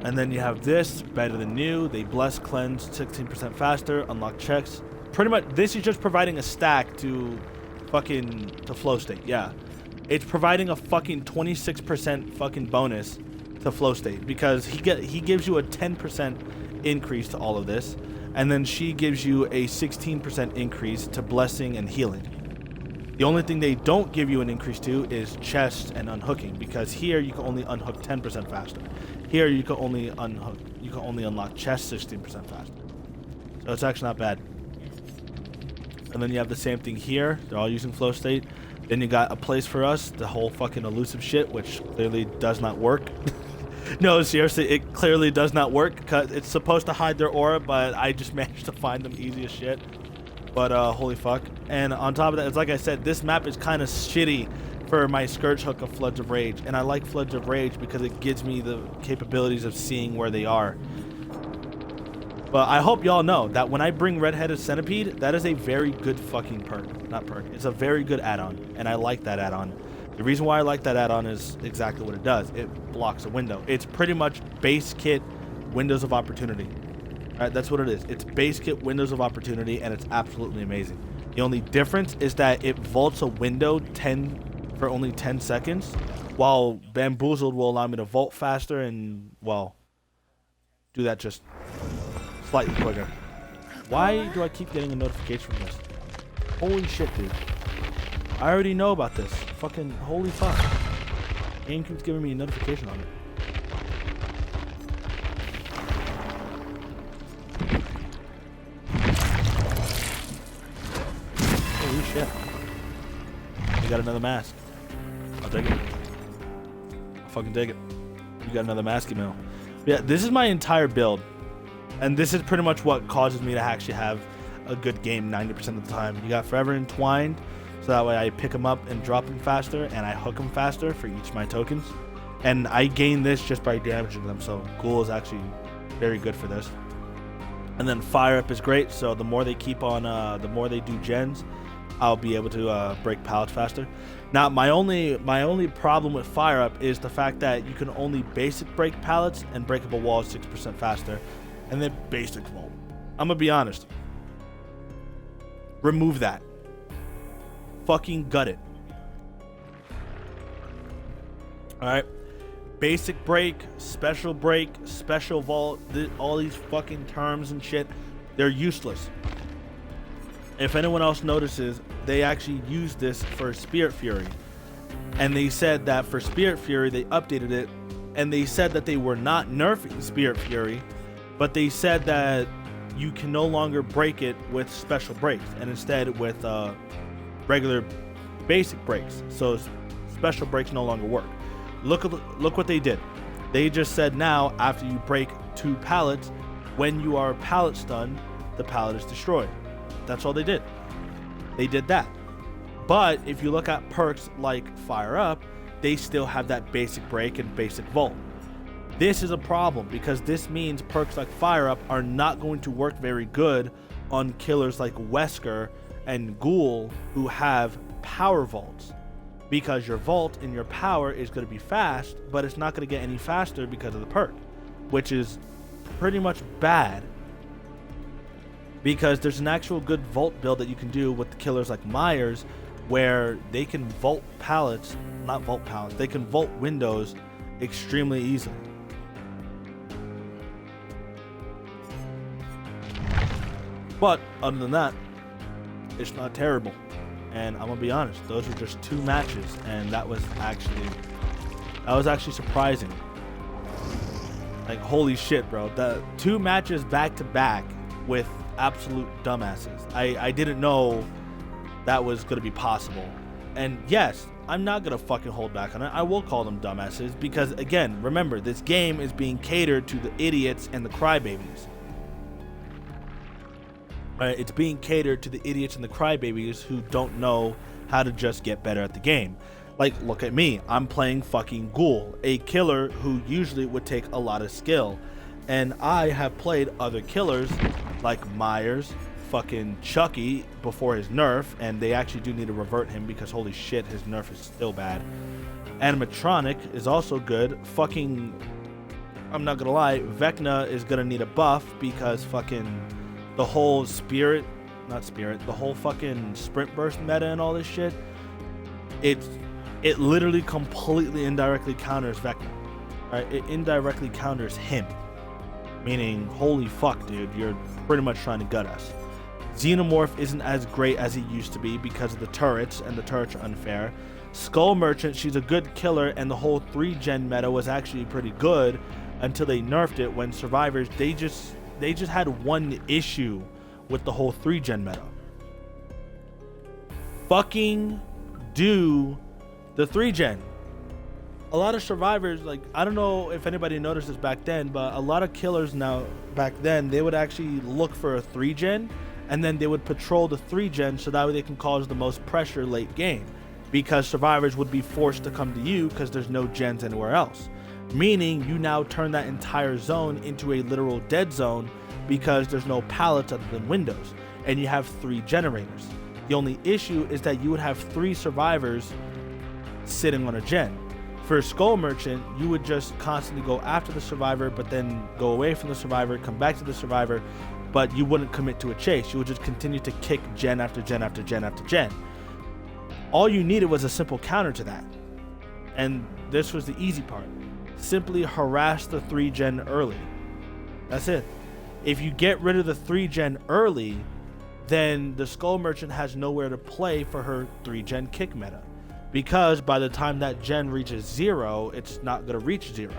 And then you have this, better than new. They bless, cleanse, 16% faster, unlock checks. Pretty much, this is just providing a stack to flow state. Yeah, it's providing a fucking 26% fucking bonus to flow state because he gives you a 10% increase to all of this, and then she gives you a 16% increase to blessing and healing. The only thing they don't give you an increase to is chest and unhooking, because here you can only unhook 10% faster. Here you can only unlock chest 16% faster. So it's actually not bad. And then you have the same thing here. They're all using flow state. Then you got a place for us, the whole fucking elusive shit, which clearly does not work. No, seriously, it clearly does not work because it's supposed to hide their aura, but I just managed to find them easy as shit. But holy fuck. And on top of that, it's like I said, this map is kind of shitty for my Scourge hook of Floods of Rage. And I like Floods of Rage because it gives me the capabilities of seeing where they are. But I hope y'all know that when I bring Red-Headed Centipede, that is a very good fucking perk. Not perk. It's a very good add-on. And I like that add-on. The reason why I like that add-on is exactly what it does. It blocks a window. It's pretty much base kit Windows of Opportunity. Alright, that's what it is. It's base kit Windows of Opportunity, and it's absolutely amazing. The only difference is that it vaults a window for only 10 seconds, while Bamboozled will allow me to vault faster and, well, do that just slightly quicker. Why do I keep getting a notification from this? Holy shit, dude. I already know about this. Fucking holy fuck. Game keeps giving me a notification on it. Holy shit. You got another mask. I'll take it. I'll fucking take it. You got another mask email. Yeah, this is my entire build. And this is pretty much what causes me to actually have a good game 90% of the time. You got Forever Entwined, so that way I pick them up and drop them faster, and I hook them faster for each of my tokens. And I gain this just by damaging them, so Ghoul is actually very good for this. And then Fire Up is great, so the more they keep on, the more they do gens, I'll be able to break pallets faster. Now, my only problem with Fire Up is the fact that you can only basic break pallets and breakable walls 6% faster, and then basic vault. I'm gonna be honest. Remove that. Fucking gut it. All right. Basic break, special vault, all these fucking terms and shit, they're useless. If anyone else notices, they actually used this for Spirit Fury. And they said that for Spirit Fury, they updated it. And they said that they were not nerfing Spirit Fury, but they said that you can no longer break it with special breaks, and instead with regular basic breaks. So special breaks no longer work. Look what they did. They just said now, after you break 2 pallets, when you are pallet stunned, the pallet is destroyed. That's all they did. They did that. But if you look at perks like Fire Up, they still have that basic break and basic vault. This is a problem because this means perks like Fire Up are not going to work very good on killers like Wesker and Ghoul who have power vaults. Because your vault and your power is going to be fast, but it's not going to get any faster because of the perk, which is pretty much bad. Because there's an actual good vault build that you can do with the killers like Myers, where they can vault pallets, not vault pallets, they can vault windows extremely easily. But other than that, it's not terrible. And I'm gonna be honest, those were just 2 matches, and that was actually surprising. Like, holy shit, bro. The 2 matches back to back with absolute dumbasses. I didn't know that was gonna be possible. And yes, I'm not gonna fucking hold back on it. I will call them dumbasses because, again, remember, this game is being catered to the idiots and the crybabies. It's being catered to the idiots and the crybabies who don't know how to just get better at the game. Like, look at me. I'm playing fucking Ghoul, a killer who usually would take a lot of skill. And I have played other killers like Myers, fucking Chucky before his nerf, and they actually do need to revert him because holy shit, his nerf is still bad. Animatronic is also good. Fucking, I'm not gonna lie, Vecna is gonna need a buff because fucking the whole the whole fucking sprint burst meta and all this shit, it literally completely indirectly counters Vecna. Right? It indirectly counters him. Meaning, holy fuck, dude, you're pretty much trying to gut us. Xenomorph isn't as great as he used to be because of the turrets, and the turrets are unfair. Skull Merchant, she's a good killer, and the whole 3-gen meta was actually pretty good until they nerfed it when Survivors, they just had one issue with the whole 3-gen meta. Fucking do the 3-gen. A lot of Survivors, like, I don't know if anybody noticed this back then, but a lot of killers now, back then, they would actually look for a 3-gen, and then they would patrol the 3-gen so that way they can cause the most pressure late game. Because Survivors would be forced to come to you because there's no gens anywhere else. Meaning, you now turn that entire zone into a literal dead zone because there's no pallets other than windows, and you have 3 generators. The only issue is that you would have 3 Survivors sitting on a gen. For Skull Merchant, you would just constantly go after the Survivor, but then go away from the Survivor, come back to the Survivor, but you wouldn't commit to a chase. You would just continue to kick gen after gen after gen after gen. All you needed was a simple counter to that. And this was the easy part. Simply harass the 3-gen early. That's it. If you get rid of the 3-gen early, then the Skull Merchant has nowhere to play for her 3-gen kick meta. Because by the time that gen reaches 0, it's not going to reach 0.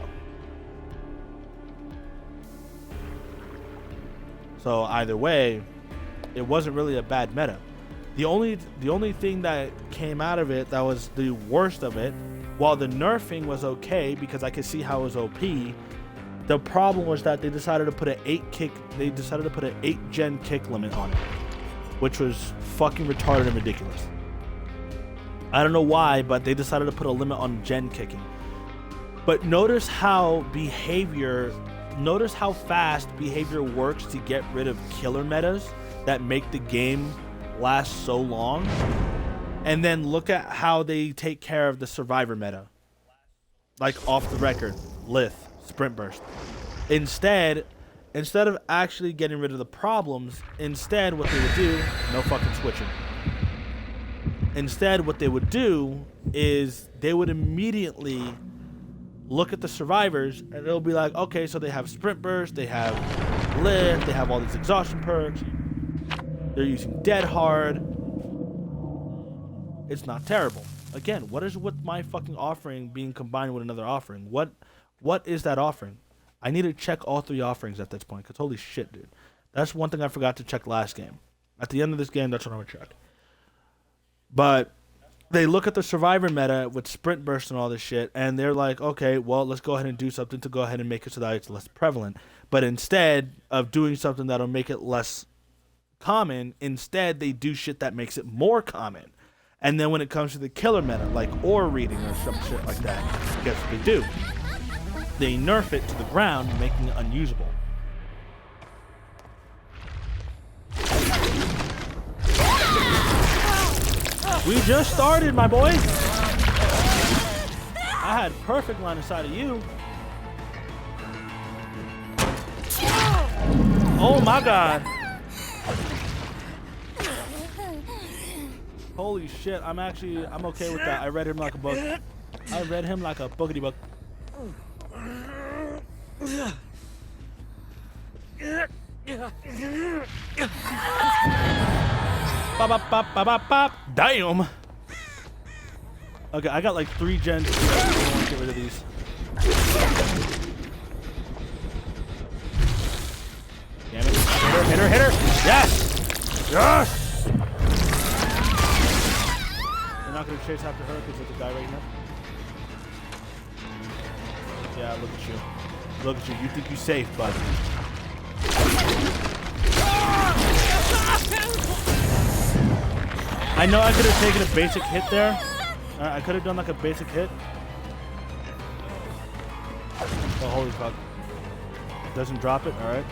So either way, it wasn't really a bad meta. The only thing that came out of it that was the worst of it, while the nerfing was okay because I could see how it was OP, the problem was that they decided to put an 8 gen kick limit on it. which was fucking retarded and ridiculous. I don't know why, but they decided to put a limit on gen kicking. But notice how fast behavior works to get rid of killer metas that make the game last so long. And then look at how they take care of the survivor meta. Like off the record, Lith, Sprint Burst. Instead of actually getting rid of the problems, instead what they would do, no fucking switching. Instead, what they would do is they would immediately look at the survivors and they'll be like, okay, so they have Sprint Burst, they have Lift, they have all these exhaustion perks, they're using Dead Hard. It's not terrible. Again, what is with my fucking offering being combined with another offering? What is that offering? I need to check all 3 offerings at this point, because holy shit, dude. That's one thing I forgot to check last game. At the end of this game, that's what I'm going to check. But they look at the survivor meta with Sprint Burst and all this shit, and they're like, okay, well, let's go ahead and do something to go ahead and make it so that it's less prevalent. But instead of doing something that'll make it less common, instead they do shit that makes it more common. And then when it comes to the killer meta, like ore reading or some shit like that, guess what they do? They nerf it to the ground, making it unusable. We just started, my boy. I had perfect line of sight of you. Oh my god. Holy shit, I'm okay with that. I read him like a book. I read him like a bookity book. Damn. Okay, I got like 3 gens. I want to get rid of these. Damn it. Hit her. Yes! Yes! We're not going to chase after her because there's a guy right here. Yeah, look at you. Look at you. You think you're safe, bud. I know I could have taken a basic hit there. I could have done like a basic hit. Oh, holy fuck. Doesn't drop it? Alright.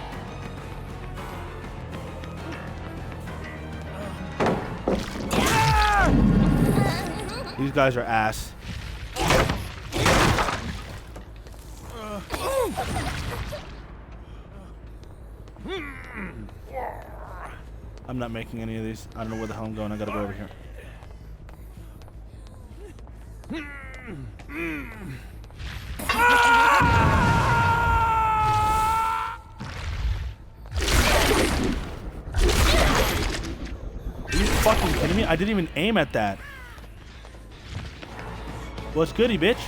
These guys are ass. I'm not making any of these. I don't know where the hell I'm going. I gotta go over here. Are you fucking kidding me? I didn't even aim at that. What's goody, bitch?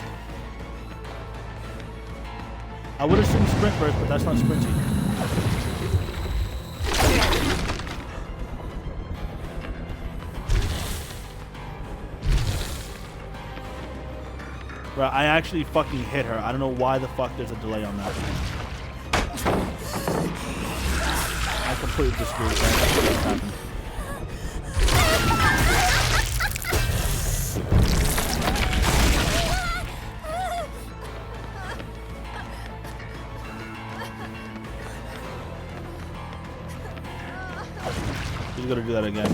I would assume Sprint Burst, but that's not sprinting. Bro, I actually fucking hit her. I don't know why the fuck there's a delay on that. I completely disagree with that. That's what happened. He's gonna do that again.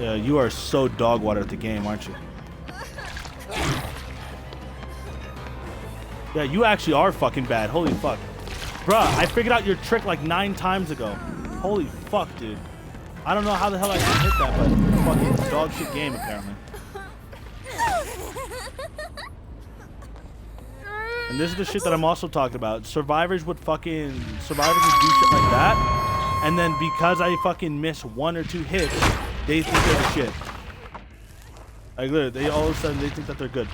Yeah, you are so dog water at the game, aren't you? Yeah, you actually are fucking bad. Holy fuck. Bruh, I figured out your trick like 9 times ago. Holy fuck, dude. I don't know how the hell I can hit that, but fucking dog shit game, apparently. And this is the shit that I'm also talking about. Survivors would do shit like that, and then because I fucking miss 1 or 2 hits, they think they're the shit. Like literally, they all of a sudden they think that they're good.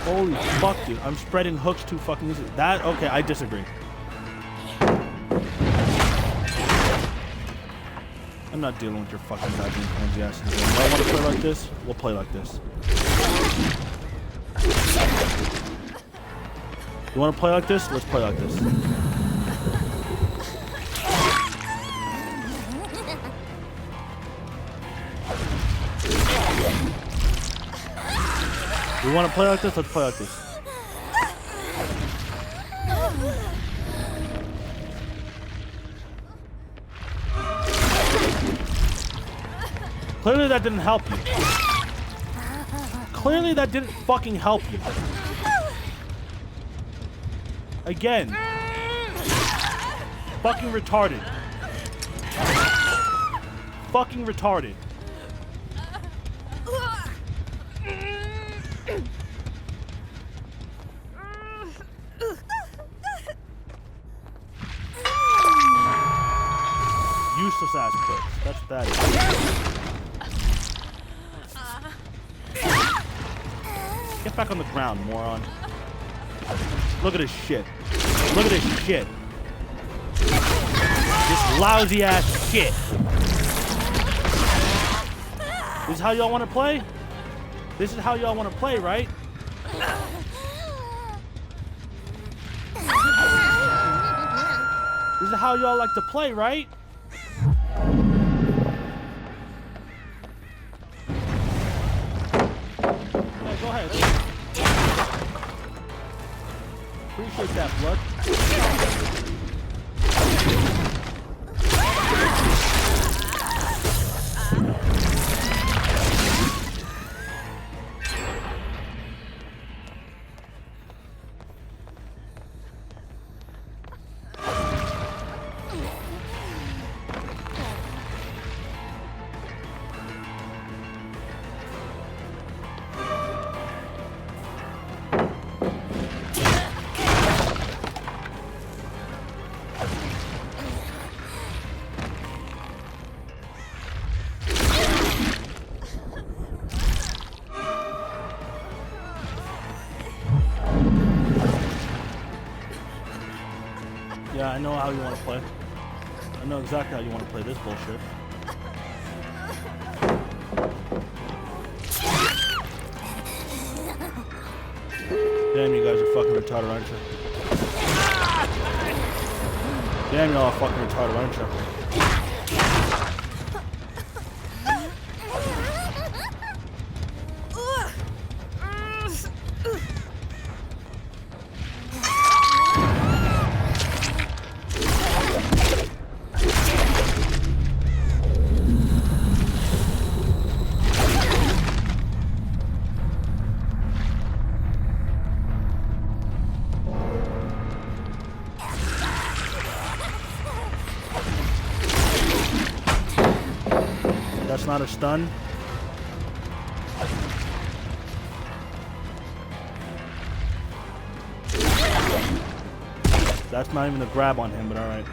Holy fuck, dude! I'm spreading hooks too fucking easy. That okay? I disagree. I'm not dealing with your fucking goddamn pansy ass in the game. I want to play like this, we'll play like this. You want to play like this? Let's play like this. You want to play like this? Let's play like this. Clearly that didn't help you. Clearly that didn't fucking help you. Again. Fucking retarded. Fucking retarded. Useless ass bitch. That's what that is. Get back on the ground, moron. Look at this shit. Look at this shit. This lousy ass shit. This is how y'all want to play? This is how y'all want to play, right? This is how y'all like to play, right? Yeah, go ahead. Appreciate that, blood. Yeah, I know how you want to play. I know exactly how you want to play this bullshit. Damn, you guys are fucking retarded, aren't you? Damn, y'all are fucking retarded, aren't you? That's not a stun. That's not even a grab on him, but alright.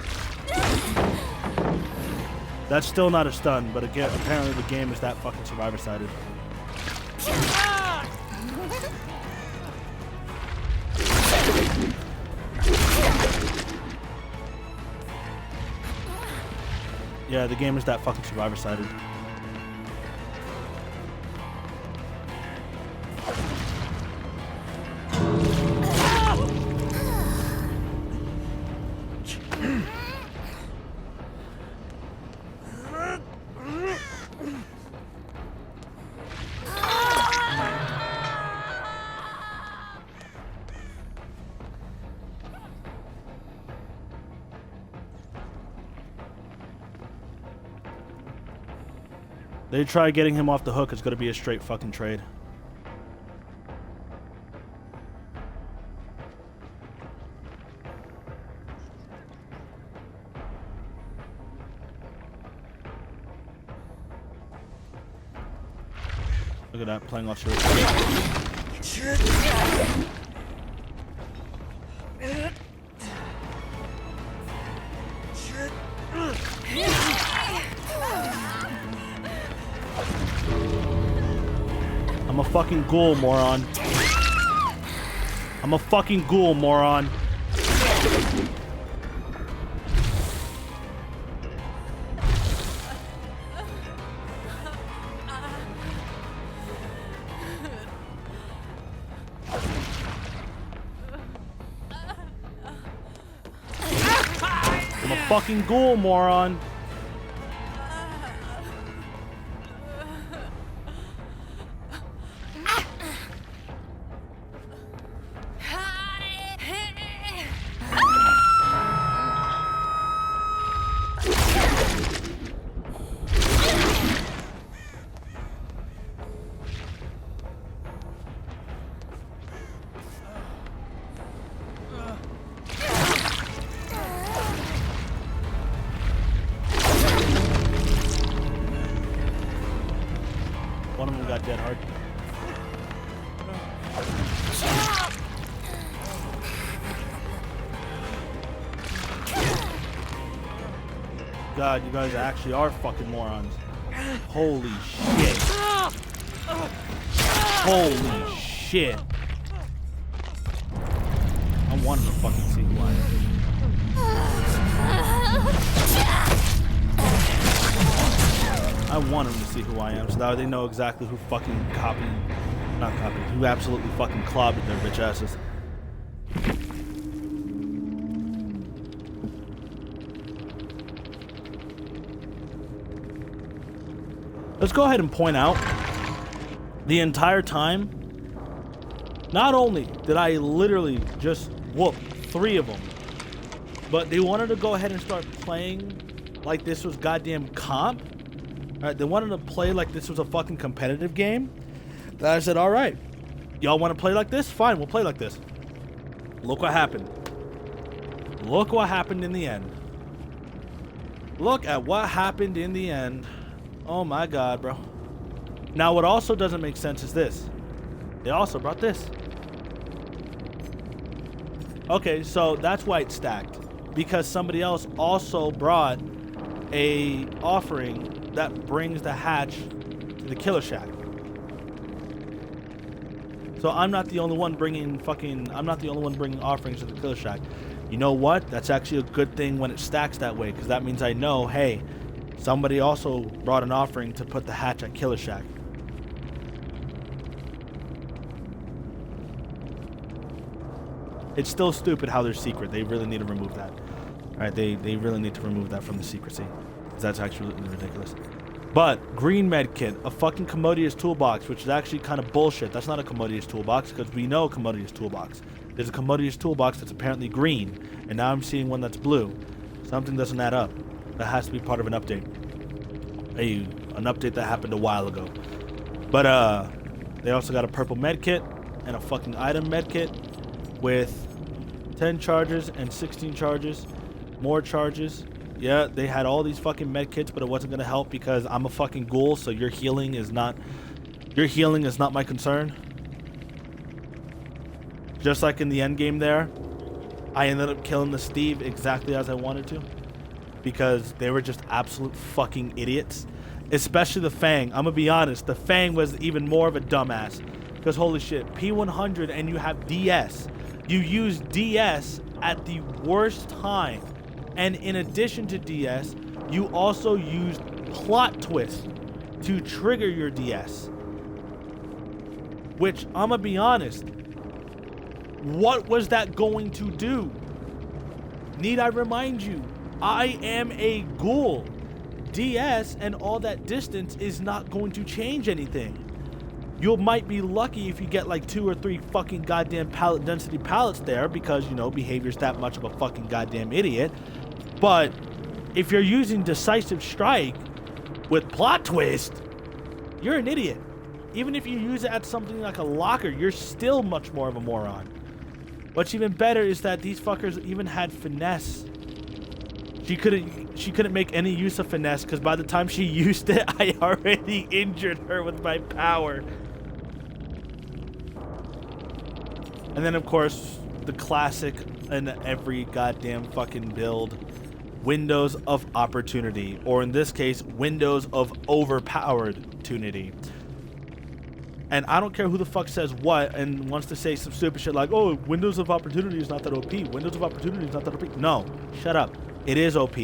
That's still not a stun, but again, apparently the game is that fucking survivor-sided. Yeah, the game is that fucking survivor-sided. They try getting him off the hook, it's gonna be a straight fucking trade. Look at that, playing off shirt. I'm a fucking ghoul, moron. I'm a fucking ghoul, moron. fucking ghoul, moron. One of them got dead hard. God, you guys actually are fucking morons. Holy shit. Holy shit. I wanted to fucking see who I am. I want them to see who I am, so that they know exactly who fucking who absolutely fucking clobbered their bitch asses. Let's go ahead and point out, the entire time, not only did I literally just whoop 3 of them, but they wanted to go ahead and start playing like this was goddamn comp. Alright, they wanted to play like this was a fucking competitive game. That I said, alright, y'all want to play like this? Fine, we'll play like this. Look what happened. Look what happened in the end. Look at what happened in the end. Oh my god, bro. Now what also doesn't make sense is this. They also brought this. Okay, so that's why it's stacked. Because somebody else also brought a offering that brings the hatch to the Killer Shack. So I'm not the only one bringing offerings to the Killer Shack. You know what? That's actually a good thing when it stacks that way, because that means I know, hey, somebody also brought an offering to put the hatch at Killer Shack. It's still stupid how they're secret. They really need to remove that. Alright, they really need to remove that from the secrecy. Because that's actually ridiculous. But, green med kit, a fucking commodious toolbox, which is actually kind of bullshit. That's not a commodious toolbox, because we know a commodious toolbox. There's a commodious toolbox that's apparently green, and now I'm seeing one that's blue. Something doesn't add up. That has to be part of an update. An update that happened a while ago. But they also got a purple med kit and a fucking item med kit with 10 charges and 16 charges, more charges. Yeah, they had all these fucking med kits, but it wasn't gonna help because I'm a fucking ghoul, so your healing is not my concern. Just like in the end game there, I ended up killing the Steve exactly as I wanted to. Because they were just absolute fucking idiots. Especially the Fang. I'm gonna be honest, the Fang was even more of a dumbass. Because holy shit, P100 and you have DS. You use DS at the worst time. And in addition to DS, you also used plot twist to trigger your DS. Which, I'm gonna be honest, what was that going to do? Need I remind you? I am a ghoul. DS and all that distance is not going to change anything. You might be lucky if you get like 2 or 3 fucking goddamn pallet density pallets there because, you know, behavior's that much of a fucking goddamn idiot. But if you're using decisive strike with plot twist, you're an idiot. Even if you use it at something like a locker, you're still much more of a moron. What's even better is that these fuckers even had finesse. She couldn't make any use of finesse because by the time she used it, I already injured her with my power. And then of course, the classic in every goddamn fucking build, windows of opportunity, or in this case, windows of overpowered-tunity. And I don't care who the fuck says what and wants to say some stupid shit like, oh, windows of opportunity is not that OP. Windows of opportunity is not that OP. No, shut up. It is OP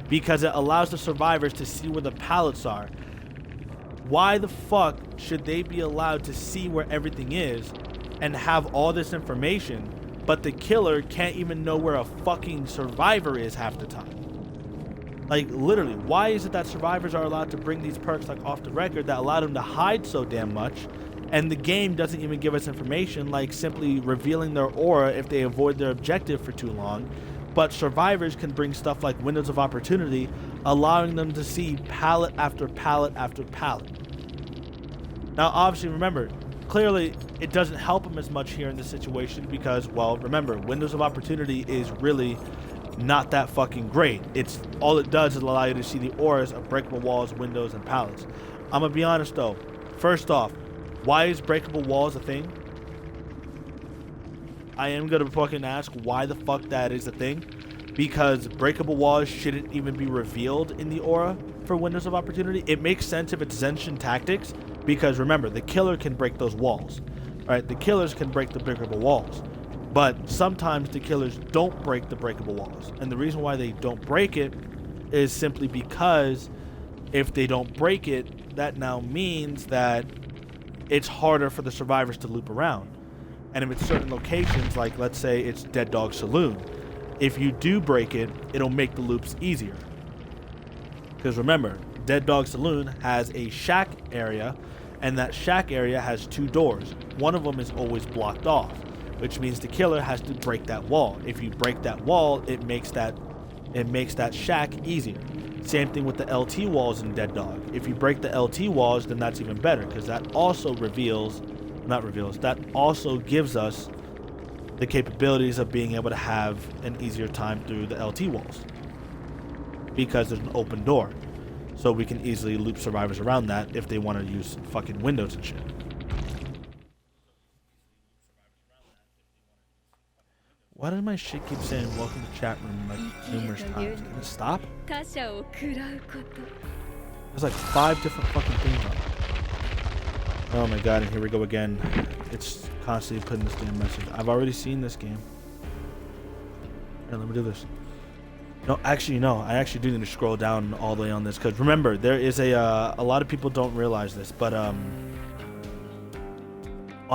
because it allows the survivors to see where the pallets are. Why the fuck should they be allowed to see where everything is and have all this information, but the killer can't even know where a fucking survivor is half the time? Like, literally, why is it that survivors are allowed to bring these perks like off the record that allow them to hide so damn much, and the game doesn't even give us information like simply revealing their aura if they avoid their objective for too long, but survivors can bring stuff like windows of opportunity, allowing them to see pallet after pallet after pallet. Now, obviously, remember, clearly it doesn't help them as much here in this situation because, well, remember, windows of opportunity is really not that fucking great. It's all it does is allow you to see the auras of breakable walls, windows, and pallets. I'm gonna be honest though. First off, why is breakable walls a thing? I am gonna fucking ask why the fuck that is a thing, because breakable walls shouldn't even be revealed in the aura for windows of opportunity. It makes sense if it's Zenshin tactics, because remember, the killer can break those walls. Alright, the killers can break the breakable walls. But sometimes the killers don't break the breakable walls. And the reason why they don't break it is simply because if they don't break it, that now means that it's harder for the survivors to loop around. And if it's certain locations, like let's say it's Dead Dog Saloon, if you do break it, it'll make the loops easier. Because remember, Dead Dog Saloon has a shack area, and that shack area has 2 doors. One of them is always blocked off, which means the killer has to break that wall. If you break that wall, it makes that shack easier. Same thing with the LT walls in Dead Dog. If you break the LT walls, then that's even better, because that also that also gives us the capabilities of being able to have an easier time through the LT walls, because there's an open door. So we can easily loop survivors around that if they want to use fucking windows and shit. Why does my shit keep saying welcome to chat room like numerous times? Can it stop? There's like 5 different fucking things on it. Oh my god, and here we go again. It's constantly putting this damn message. I've already seen this game. Here, let me do this. No, actually, no. I actually do need to scroll down all the way on this, because remember, there is a lot of people don't realize this, but on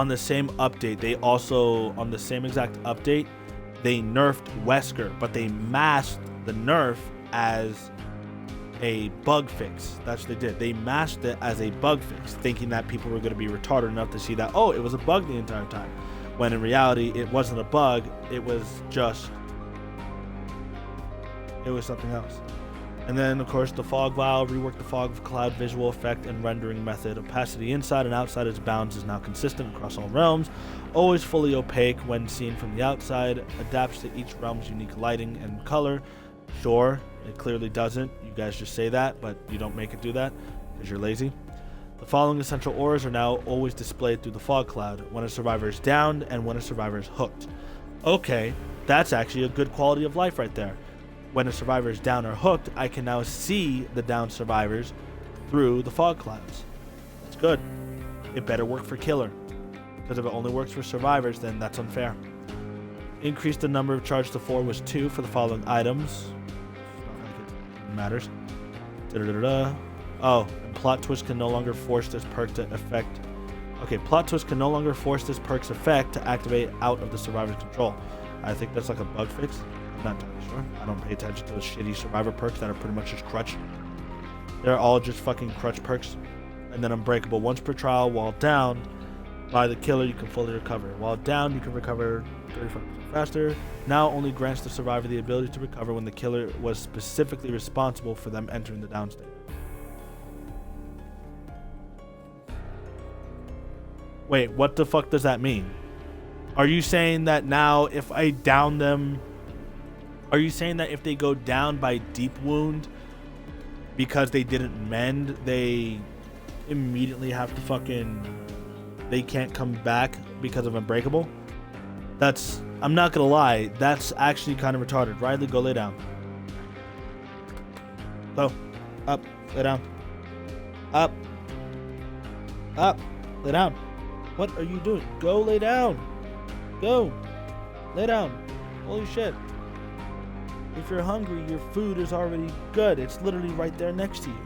the same update, they also, on the same exact update, they nerfed Wesker, but they masked the nerf as a bug fix. That's what they did. They masked it as a bug fix, thinking that people were going to be retarded enough to see that, oh, it was a bug the entire time. When in reality, it wasn't a bug. It was something else. And then, of course, the fog vial reworked the fog cloud visual effect and rendering method. Opacity inside and outside its bounds is now consistent across all realms. Always fully opaque when seen from the outside. Adapts to each realm's unique lighting and color. Sure, it clearly doesn't. You guys just say that, but you don't make it do that because you're lazy. The following essential auras are now always displayed through the fog cloud when a survivor is downed and when a survivor is hooked. Okay, that's actually a good quality of life right there. When a survivor is down or hooked, I can now see the downed survivors through the fog clouds. That's good. It better work for killer, because if it only works for survivors, then that's unfair. Increased the number of charge to 4 was 2 for the following items. Not like it matters. Oh, and plot twist can no longer force this perk to effect. Okay, plot twist can no longer force this perk's effect to activate out of the survivor's control. I think that's like a bug fix. I'm not entirely sure. I don't pay attention to those shitty survivor perks that are pretty much just crutch. They're all just fucking crutch perks. And then unbreakable. Once per trial, while down by the killer, you can fully recover. While down, you can recover 35% faster. Now only grants the survivor the ability to recover when the killer was specifically responsible for them entering the down state. Wait, what the fuck does that mean? Are you saying that now if I down them... Are you saying that if they go down by deep wound because they didn't mend, they immediately have to fucking... They can't come back because of unbreakable? That's... I'm not gonna lie, that's actually kind of retarded. Riley, go lay down. Go. Up. Lay down. Up. Up. Lay down. What are you doing? Go lay down. Go. Lay down. Holy shit. If you're hungry, your food is already good. It's literally right there next to you.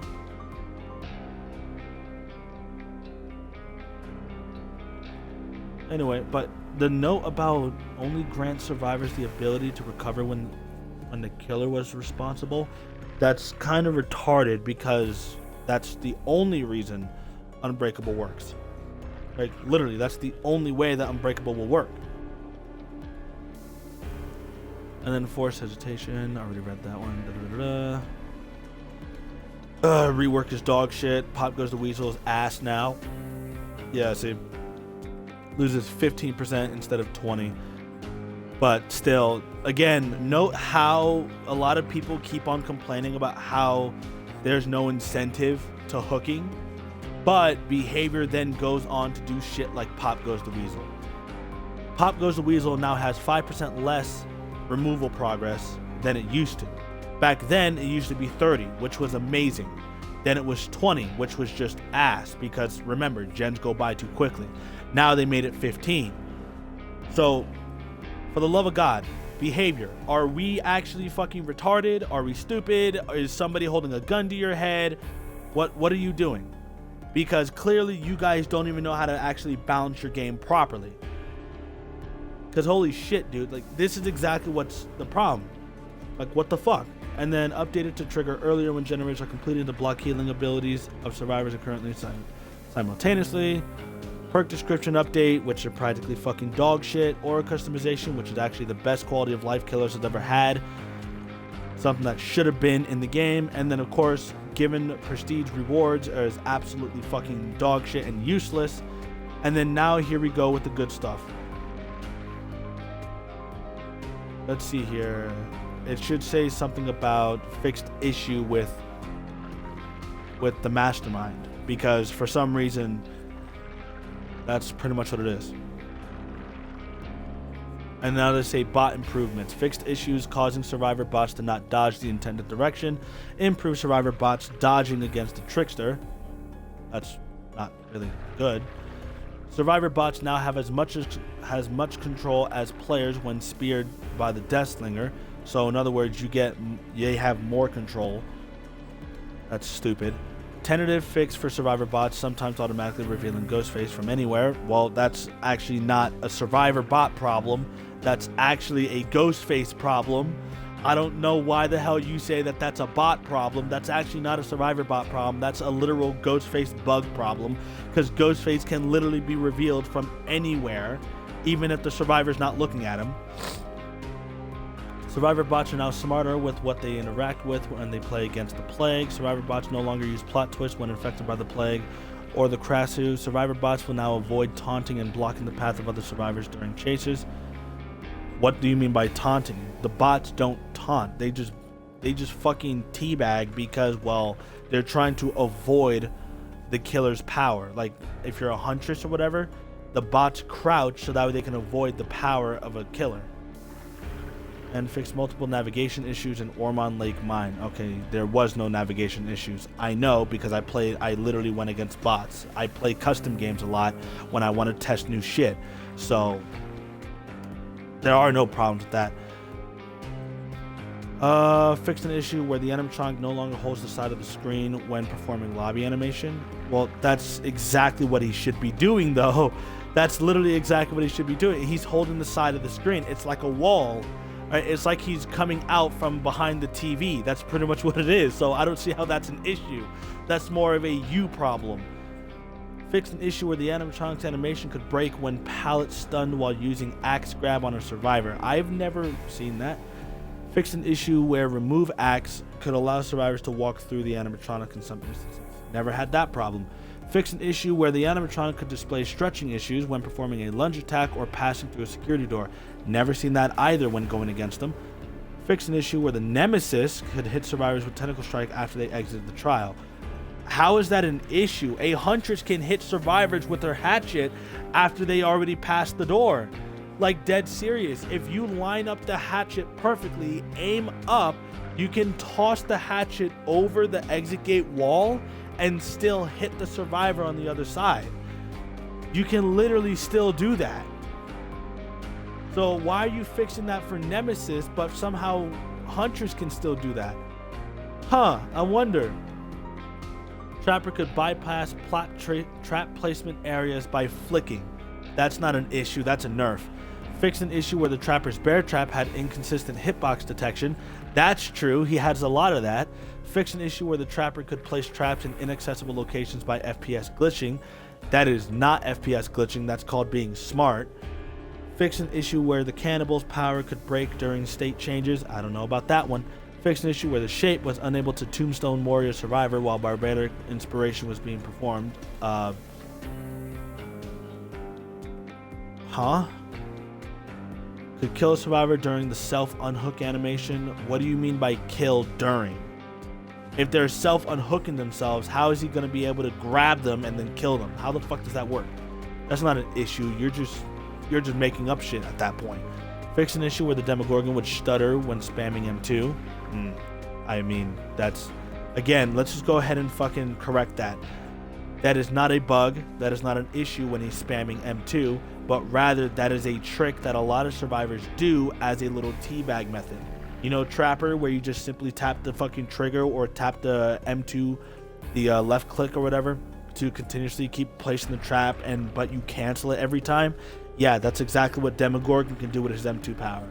Anyway, but the note about only grant survivors the ability to recover when the killer was responsible, That's kind of retarded because that's the only reason Unbreakable works. Like, literally, that's the only way that Unbreakable will work. And then Forced Hesitation. I already read that one. Rework is dog shit. Pop Goes the Weasel's ass now. Yeah, see. Loses 15% instead of 20. But still, again, note how a lot of people keep on complaining about how there's no incentive to hooking, but behavior then goes on to do shit like Pop Goes the Weasel. Pop Goes the Weasel now has 5% less removal progress than it used to. Back then, it used to be 30, which was amazing. Then it was 20, which was just ass, because remember, gens go by too quickly. Now they made it 15. So, for the love of God, behavior. Are we actually fucking retarded? Are we stupid? Is somebody holding a gun to your head? What are you doing? Because clearly you guys don't even know how to actually balance your game properly. Because holy shit, dude, like this is exactly what's the problem. Like what the fuck? And then updated to trigger earlier when generators are completed to block healing abilities of survivors are currently simultaneously. Perk description update, which are practically fucking dog shit. Aura customization, which is actually the best quality of life killers have ever had. Something that should have been in the game. And then of course, given prestige rewards is absolutely fucking dog shit and useless. And then now here we go with the good stuff. Let's see here. It should say something about fixed issue with the mastermind, because for some reason that's pretty much what it is. And now they say bot improvements. Fixed issues causing survivor bots to not dodge the intended direction. Improve survivor bots dodging against the trickster. That's not really good. Survivor bots now have as much control as players when speared by the Deathslinger. So in other words, you have more control. That's stupid. Tentative fix for survivor bots, sometimes automatically revealing Ghostface from anywhere. Well, that's actually not a survivor bot problem. That's actually a Ghostface problem. I don't know why the hell you say that that's a bot problem. That's actually not a survivor bot problem. That's a literal Ghostface bug problem, because Ghostface can literally be revealed from anywhere, even if the survivor's not looking at him. Survivor bots are now smarter with what they interact with when they play against the plague. Survivor bots no longer use plot twists when infected by the plague or the Krasu. Survivor bots will now avoid taunting and blocking the path of other survivors during chases. What do you mean by taunting? The bots don't taunt. They just fucking teabag because, well, they're trying to avoid the killer's power. Like if you're a huntress or whatever, the bots crouch so that way they can avoid the power of a killer. And fix multiple navigation issues in Ormond Lake Mine. Okay, there was no navigation issues. I know because I literally went against bots. I play custom games a lot when I want to test new shit. So there are no problems with that. Fixed an issue where the animatronic no longer holds the side of the screen when performing lobby animation. Well, that's exactly what he should be doing though. That's literally exactly what he should be doing. He's holding the side of the screen. It's like a wall. It's like he's coming out from behind the TV. That's pretty much what it is. So I don't see how that's an issue. That's more of a you problem. Fix an issue where the animatronic's animation could break when pallet stunned while using axe grab on a survivor. I've never seen that. Fix an issue where remove axe could allow survivors to walk through the animatronic in some instances. Never had that problem. Fix an issue where the animatronic could display stretching issues when performing a lunge attack or passing through a security door. Never seen that either when going against them. Fix an issue where the nemesis could hit survivors with tentacle strike after they exited the trial. How is that an issue? A huntress can hit survivors with her hatchet after they already passed the door. Like dead serious. If you line up the hatchet perfectly, aim up, you can toss the hatchet over the exit gate wall and still hit the survivor on the other side. You can literally still do that. So why are you fixing that for Nemesis, but somehow Hunters can still do that? Huh, I wonder. Trapper could bypass trap placement areas by flicking. That's not an issue, that's a nerf. Fixed an issue where the trapper's bear trap had inconsistent hitbox detection. That's true, he has a lot of that. Fixed an issue where the trapper could place traps in inaccessible locations by FPS glitching. That is not FPS glitching, that's called being smart. Fixed an issue where the cannibal's power could break during state changes. I don't know about that one. Fixed an issue where the shape was unable to tombstone warrior survivor while barbaric inspiration was being performed. Could kill a survivor during the self-unhook animation. What do you mean by kill during? If they're self-unhooking themselves, how is he going to be able to grab them and then kill them? How the fuck does that work? That's not an issue. You're just making up shit at that point. Fix an issue where the Demogorgon would stutter when spamming M2. I mean, that's... Again, let's just go ahead and fucking correct that. That is not a bug. That is not an issue when he's spamming M2. But rather, that is a trick that a lot of survivors do as a little teabag method. You know, Trapper, where you just simply tap the fucking trigger or tap the M2, the left click or whatever, to continuously keep placing the trap, but you cancel it every time. Yeah, that's exactly what Demogorgon can do with his M2 power.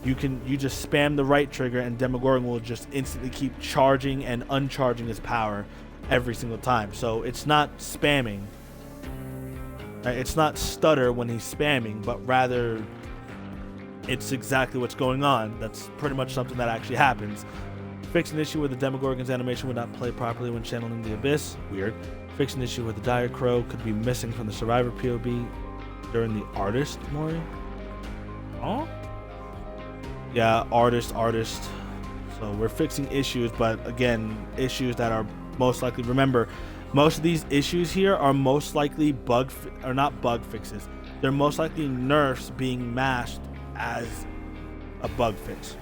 You just spam the right trigger and Demogorgon will just instantly keep charging and uncharging his power every single time. So it's not spamming. It's not stutter when he's spamming, but rather it's exactly what's going on. That's pretty much something that actually happens. Fix an issue where the Demogorgon's animation would not play properly when channeling the Abyss. Weird. Fix an issue where the Dire Crow could be missing from the Survivor POV during the artist Mori. Oh? Yeah, artist. So we're fixing issues, but again, issues that are most likely, remember, most of these issues here are most likely not bug fixes. They're most likely nerfs being masked as a bug fix.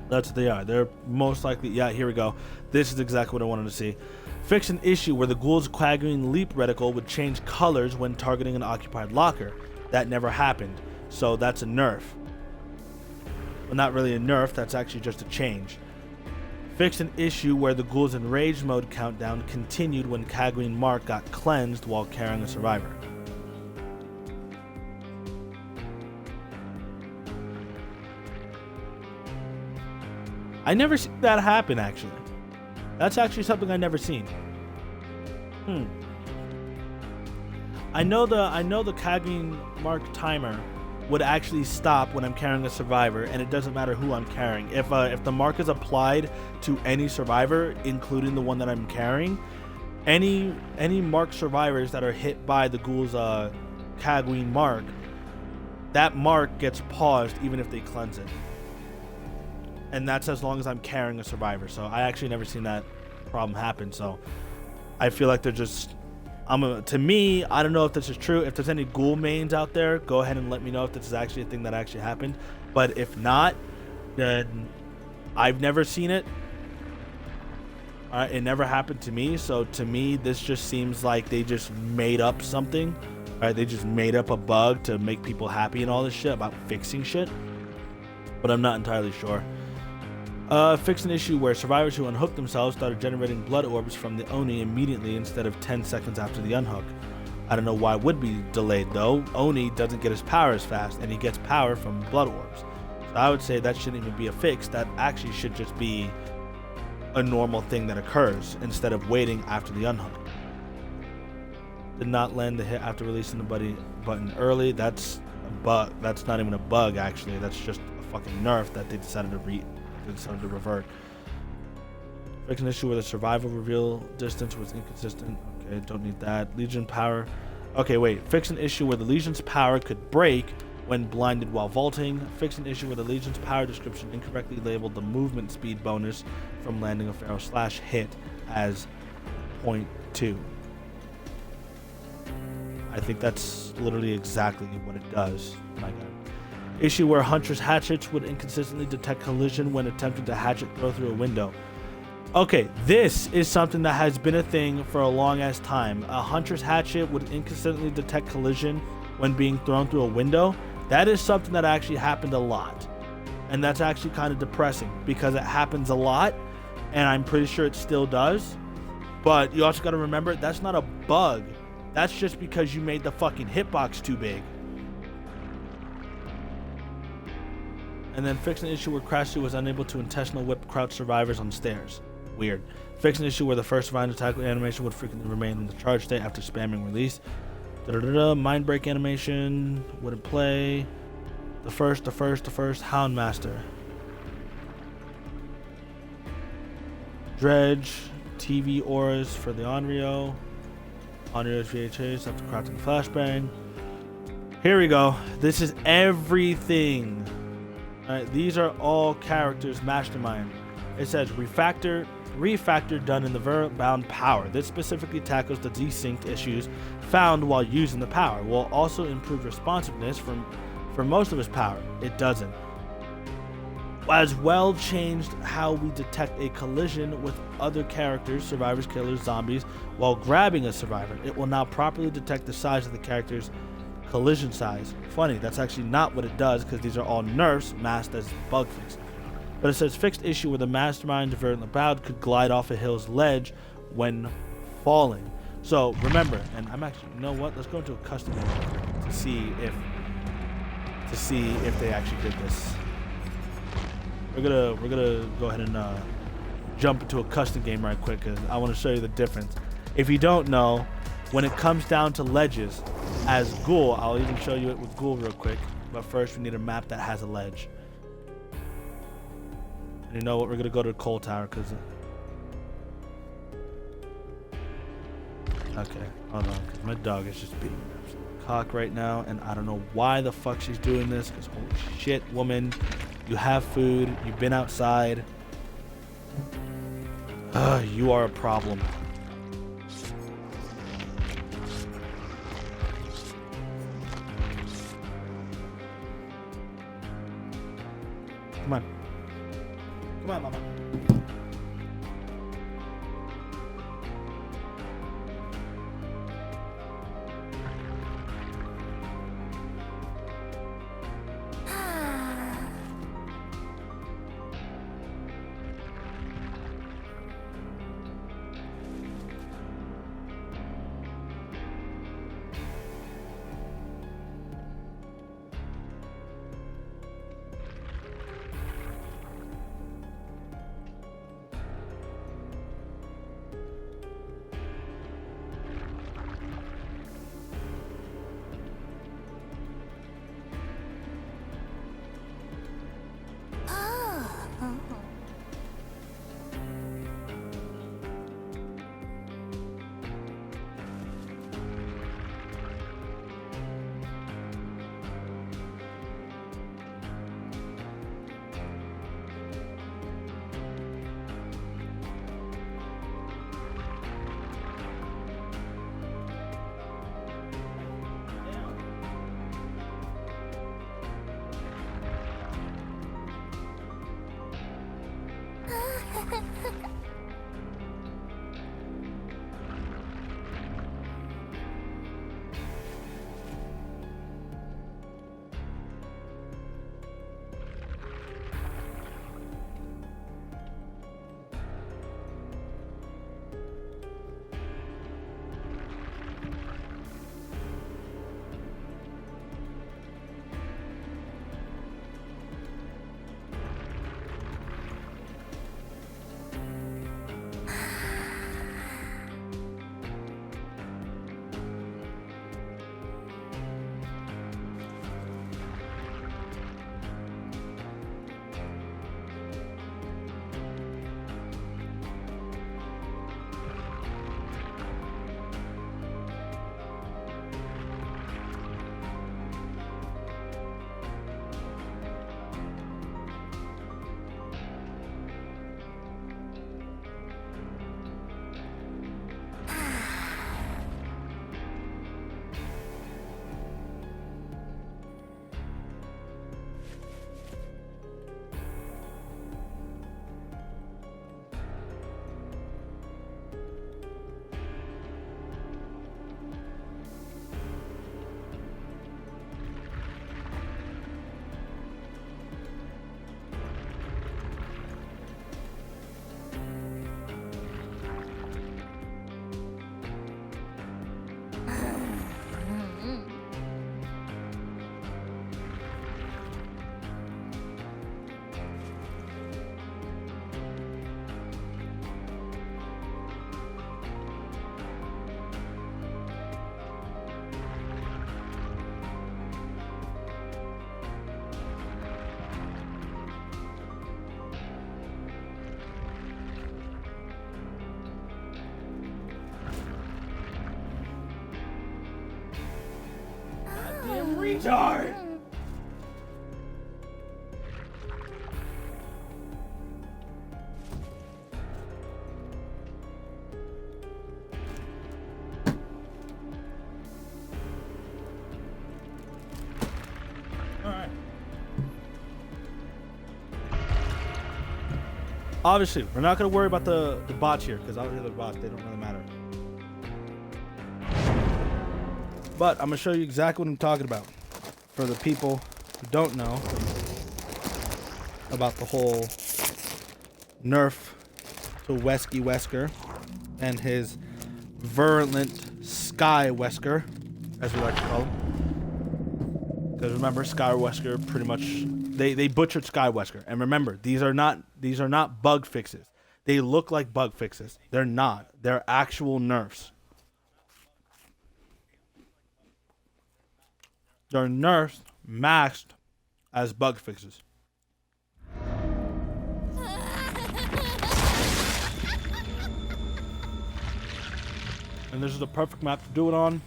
That's what they are. They're most likely, yeah, here we go. This is exactly what I wanted to see. Fix an issue where the Ghoul's Quagmire Leap reticle would change colors when targeting an occupied locker. That never happened, so that's a nerf. Well, not really a nerf, that's actually just a change. Fixed an issue where the Ghoul's Enraged mode countdown continued when Quagmire Mark got cleansed while carrying a survivor. I never seen that happen, actually. That's actually something I never seen. I know the Quagmire Mark timer would actually stop when I'm carrying a survivor, and it doesn't matter who I'm carrying. If the mark is applied to any survivor, including the one that I'm carrying, any marked survivors that are hit by the Ghoul's Quagmire Mark, that mark gets paused even if they cleanse it. And that's as long as I'm carrying a survivor. So I actually never seen that problem happen. So I feel like they're just, to me, I don't know if this is true. If there's any Ghoul mains out there, go ahead and let me know if this is actually a thing that actually happened. But if not, then I've never seen it. It never happened to me. So to me, this just seems like they just made up something. They just made up a bug to make people happy and all this shit about fixing shit. But I'm not entirely sure. Fix an issue where survivors who unhooked themselves started generating blood orbs from the Oni immediately instead of 10 seconds after the unhook. I don't know why it would be delayed though. Oni doesn't get his power as fast, and he gets power from blood orbs. So I would say that shouldn't even be a fix. That actually should just be a normal thing that occurs instead of waiting after the unhook. Did not land the hit after releasing the button early. That's a bug. That's not even a bug actually. That's just a fucking nerf that they decided to revert. Fix an issue where the survival reveal distance was inconsistent. Okay, don't need that. Legion power. Okay, wait. Fix an issue where the Legion's power could break when blinded while vaulting. Fix an issue where the Legion's power description incorrectly labeled the movement speed bonus from landing a Pharaoh slash hit as 0.2. I think that's literally exactly what it does. My God. Issue where Huntress hatchets would inconsistently detect collision when attempting to hatchet throw through a window. Okay, this is something that has been a thing for a long ass time. A Huntress hatchet would inconsistently detect collision when being thrown through a window. That is something that actually happened a lot. And that's actually kind of depressing because it happens a lot and I'm pretty sure it still does. But you also got to remember, that's not a bug. That's just because you made the fucking hitbox too big. And then fix an issue where Crashy was unable to intentional whip crouch survivors on stairs. Weird. Fix an issue where the first survivor tackle animation would frequently remain in the charge state after spamming release. Mind break animation wouldn't play. The first Houndmaster. Dredge, TV auras for the Onryo. Onryo's VHS after crafting flashbang. Here we go. This is everything. Alright, these are all characters mastermind. It says refactor done in the Verbound power. This specifically tackles the desynced issues found while using the power. Will also improve responsiveness for most of his power. It doesn't. As well changed how we detect a collision with other characters, survivors, killers, zombies, while grabbing a survivor. It will now properly detect the size of the character's collision size. Funny, that's actually not what it does because these are all nerfs masked as bug fixes. But it says fixed issue where the mastermind Verbound could glide off a hill's ledge when falling. So remember, and I'm actually, you know what? Let's go into a custom game to see if they actually did this. We're gonna go ahead and jump into a custom game right quick because I want to show you the difference. If you don't know, when it comes down to ledges, as Ghoul, I'll even show you it with Ghoul real quick. But first, we need a map that has a ledge. And you know what? We're gonna go to the Coal Tower because. Okay, hold on, because my dog is just being an absolute cock right now, and I don't know why the fuck she's doing this. Because holy shit, woman. You have food. You've been outside. You are a problem. Come on. Come on, mama. retard! Alright. Obviously, we're not going to worry about the bots here, because obviously the bots, they don't really matter. But I'm going to show you exactly what I'm talking about. For the people who don't know about the whole nerf to Wesky Wesker and his virulent Sky Wesker, as we like to call him. Because remember, Sky Wesker pretty much they butchered Sky Wesker. And remember, these are not bug fixes. They look like bug fixes. They're not. They're actual nerfs. They're nerfs masked as bug fixes. And this is the perfect map to do it on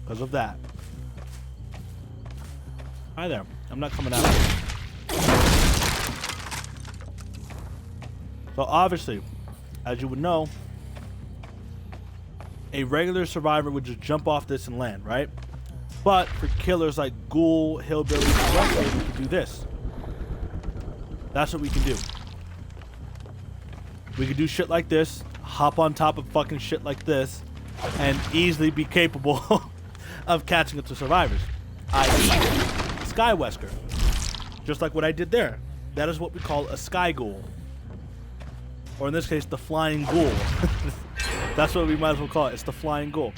because of that. Hi there. I'm not coming out. So obviously, as you would know, a regular survivor would just jump off this and land, right? But for killers like Ghoul, Hillbilly, and Wesker, we can do this. That's what we can do. We can do shit like this, hop on top of fucking shit like this, and easily be capable of catching up to survivors. I.e. Sky Wesker. Just like what I did there. That is what we call a Sky Ghoul. Or in this case, the Flying Ghoul. That's what we might as well call it. It's the Flying Ghoul.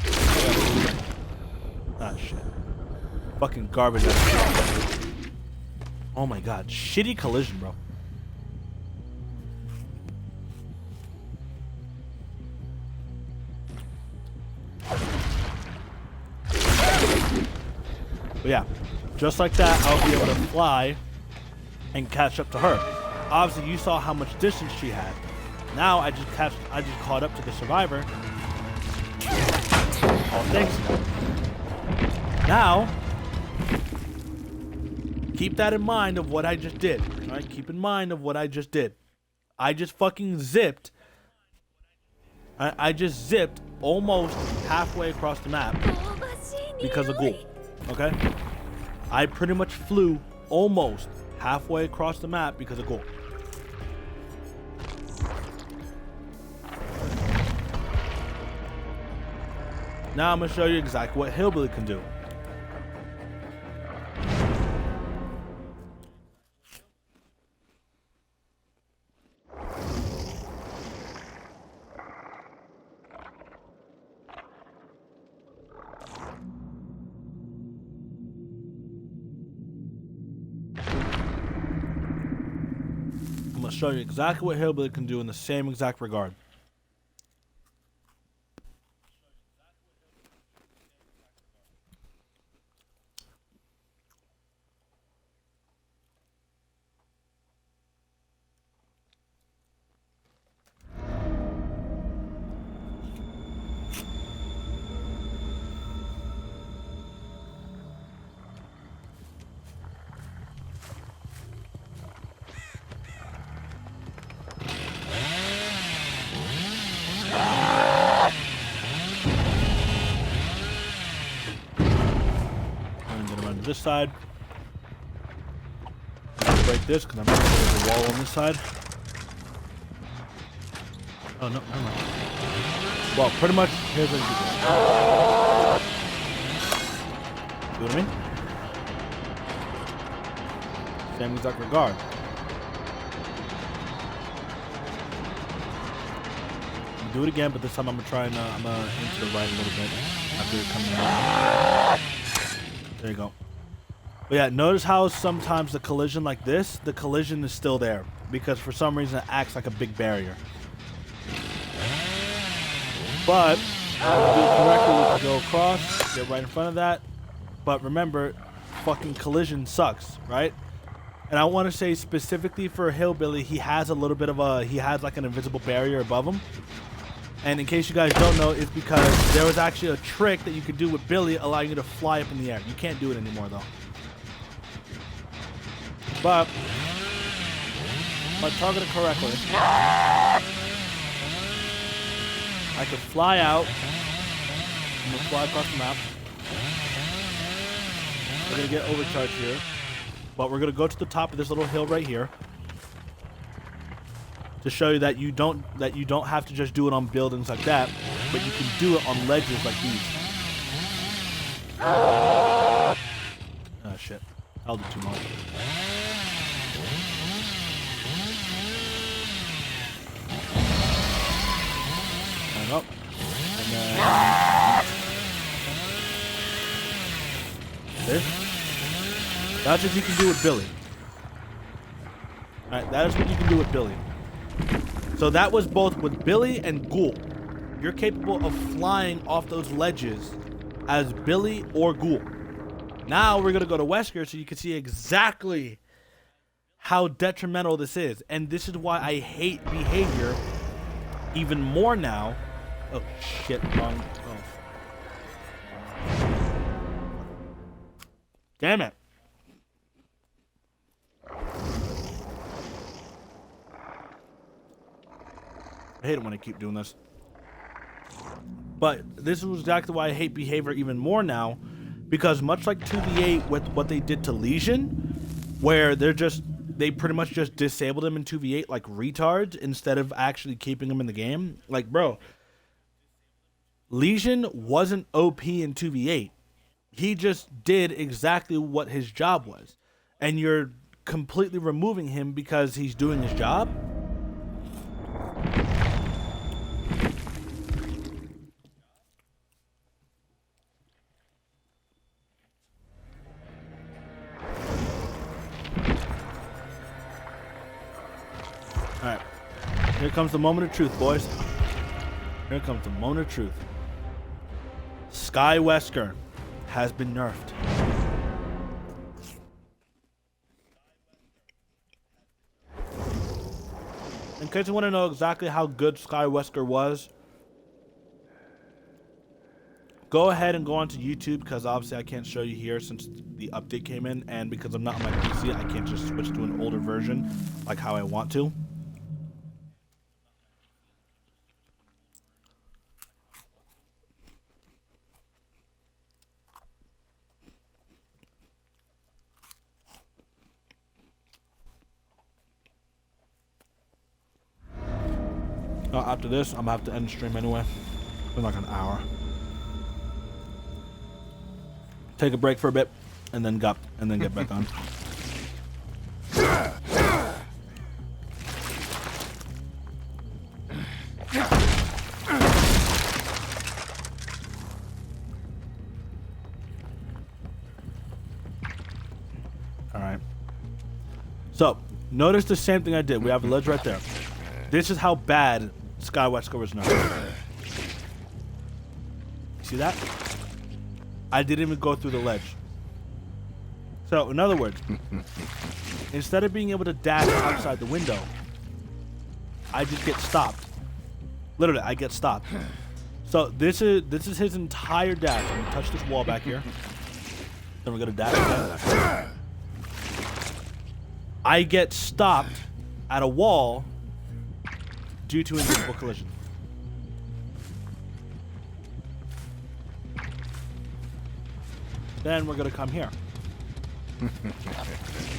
Ah, shit. Fucking garbage. Oh my god. Shitty collision, bro. But yeah, just like that, I'll be able to fly and catch up to her. Obviously, you saw how much distance she had. Now I just caught up to the survivor. Oh, thanks. Now, keep that in mind of what I just did. All right, keep in mind of what I just did. I just fucking zipped. I just zipped almost halfway across the map because of Ghoul. Okay? I pretty much flew almost halfway across the map because of Ghoul. Now I'm going to show you exactly what Hillbilly can do. I'm going to show you exactly what Hillbilly can do in the same exact regard. This side. Break this because I'm going to put a wall on this side. Oh, no, never mind. Well, pretty much, here's what you do. See what I mean? Same exact regard. Do it again, but this time I'm gonna try and I'm gonna aim to the right a little bit after coming out. There you go. But yeah, notice how sometimes the collision like this, the collision is still there because for some reason it acts like a big barrier. But if you do it correctly, you can go across, get right in front of that. But remember, fucking collision sucks, right? And I want to say specifically for Hillbilly, he has a little bit of he has like an invisible barrier above him. And in case you guys don't know, it's because there was actually a trick that you could do with Billy allowing you to fly up in the air. You can't do it anymore though. But if I target it correctly, I could fly out. I'm gonna fly across the map. We're gonna get overcharged here, but we're gonna go to the top of this little hill right here to show you that you don't have to just do it on buildings like that, but you can do it on ledges like these. Oh shit! I'll do too much. And up, and then this. That's what you can do with Billy. All right, that is what you can do with Billy. So that was both with Billy and Ghoul. You're capable of flying off those ledges as Billy or Ghoul. Now we're gonna go to Wesker so you can see exactly how detrimental this is. And this is why I hate behavior even more now. Oh shit, wrong. Oh. Damn it. I hate it when I keep doing this. But this is exactly why I hate behavior even more now, because much like 2v8 with what they did to Legion, where they pretty much just disabled him in 2v8 like retards instead of actually keeping him in the game. Like, bro, Legion wasn't OP in 2v8. He just did exactly what his job was. And you're completely removing him because he's doing his job? Alright. Here comes the moment of truth, boys. Here comes the moment of truth. Sky Wesker has been nerfed. In case you want to know exactly how good Sky Wesker was, go ahead and go onto YouTube, because obviously I can't show you here since the update came in, and because I'm not on my PC, I can't just switch to an older version like how I want to. After this, I'm gonna have to end the stream anyway. It's been like an hour. Take a break for a bit, and then get back on. All right. So notice the same thing I did. We have a ledge right there. This is how bad Sky Wesker was not. See that? I didn't even go through the ledge. So, in other words, instead of being able to dash outside the window, I just get stopped. Literally, I get stopped. So this is his entire dash. I'm gonna touch this wall back here. Then we're gonna dash again. I get stopped at a wall due to invisible collision. Then we're gonna come here. We're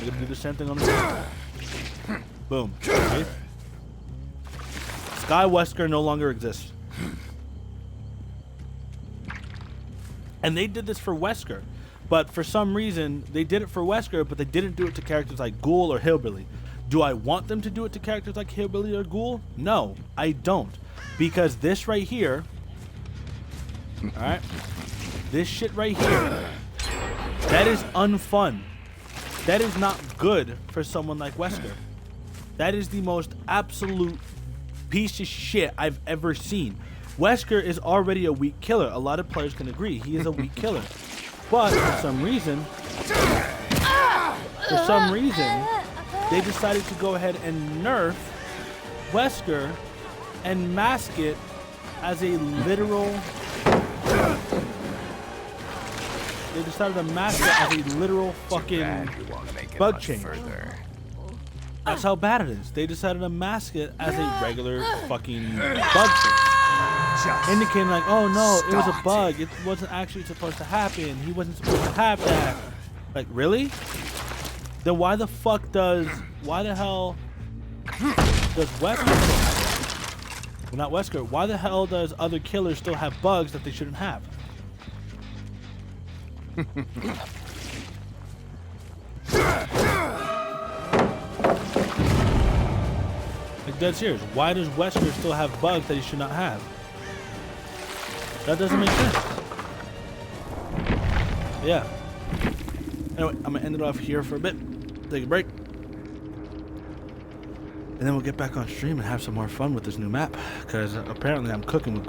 gonna do the same thing on the side. Boom. Okay. Sky Wesker no longer exists. And they did this for Wesker. But for some reason, they did it for Wesker, but they didn't do it to characters like Ghoul or Hillbilly. Do I want them to do it to characters like Hillbilly or Ghoul? No, I don't. Because this right here, alright, this shit right here, that is unfun. That is not good for someone like Wesker. That is the most absolute piece of shit I've ever seen. Wesker is already a weak killer. A lot of players can agree. He is a weak killer. But for some reason, they decided to go ahead and nerf Wesker and mask it as a literal. They decided to mask it as a literal fucking bug change. That's how bad it is. They decided to mask it as a regular fucking bug change. Indicating like, oh no, it was a bug. It wasn't actually supposed to happen. He wasn't supposed to have that. Like, really? Then why the hell does Wesker, well, not Wesker, why the hell does other killers still have bugs that they shouldn't have? Like, dead serious. Why does Wesker still have bugs that he should not have? That doesn't make sense. Yeah. Anyway, I'm gonna end it off here for a bit. Take a break. And then we'll get back on stream and have some more fun with this new map. Because apparently I'm cooking with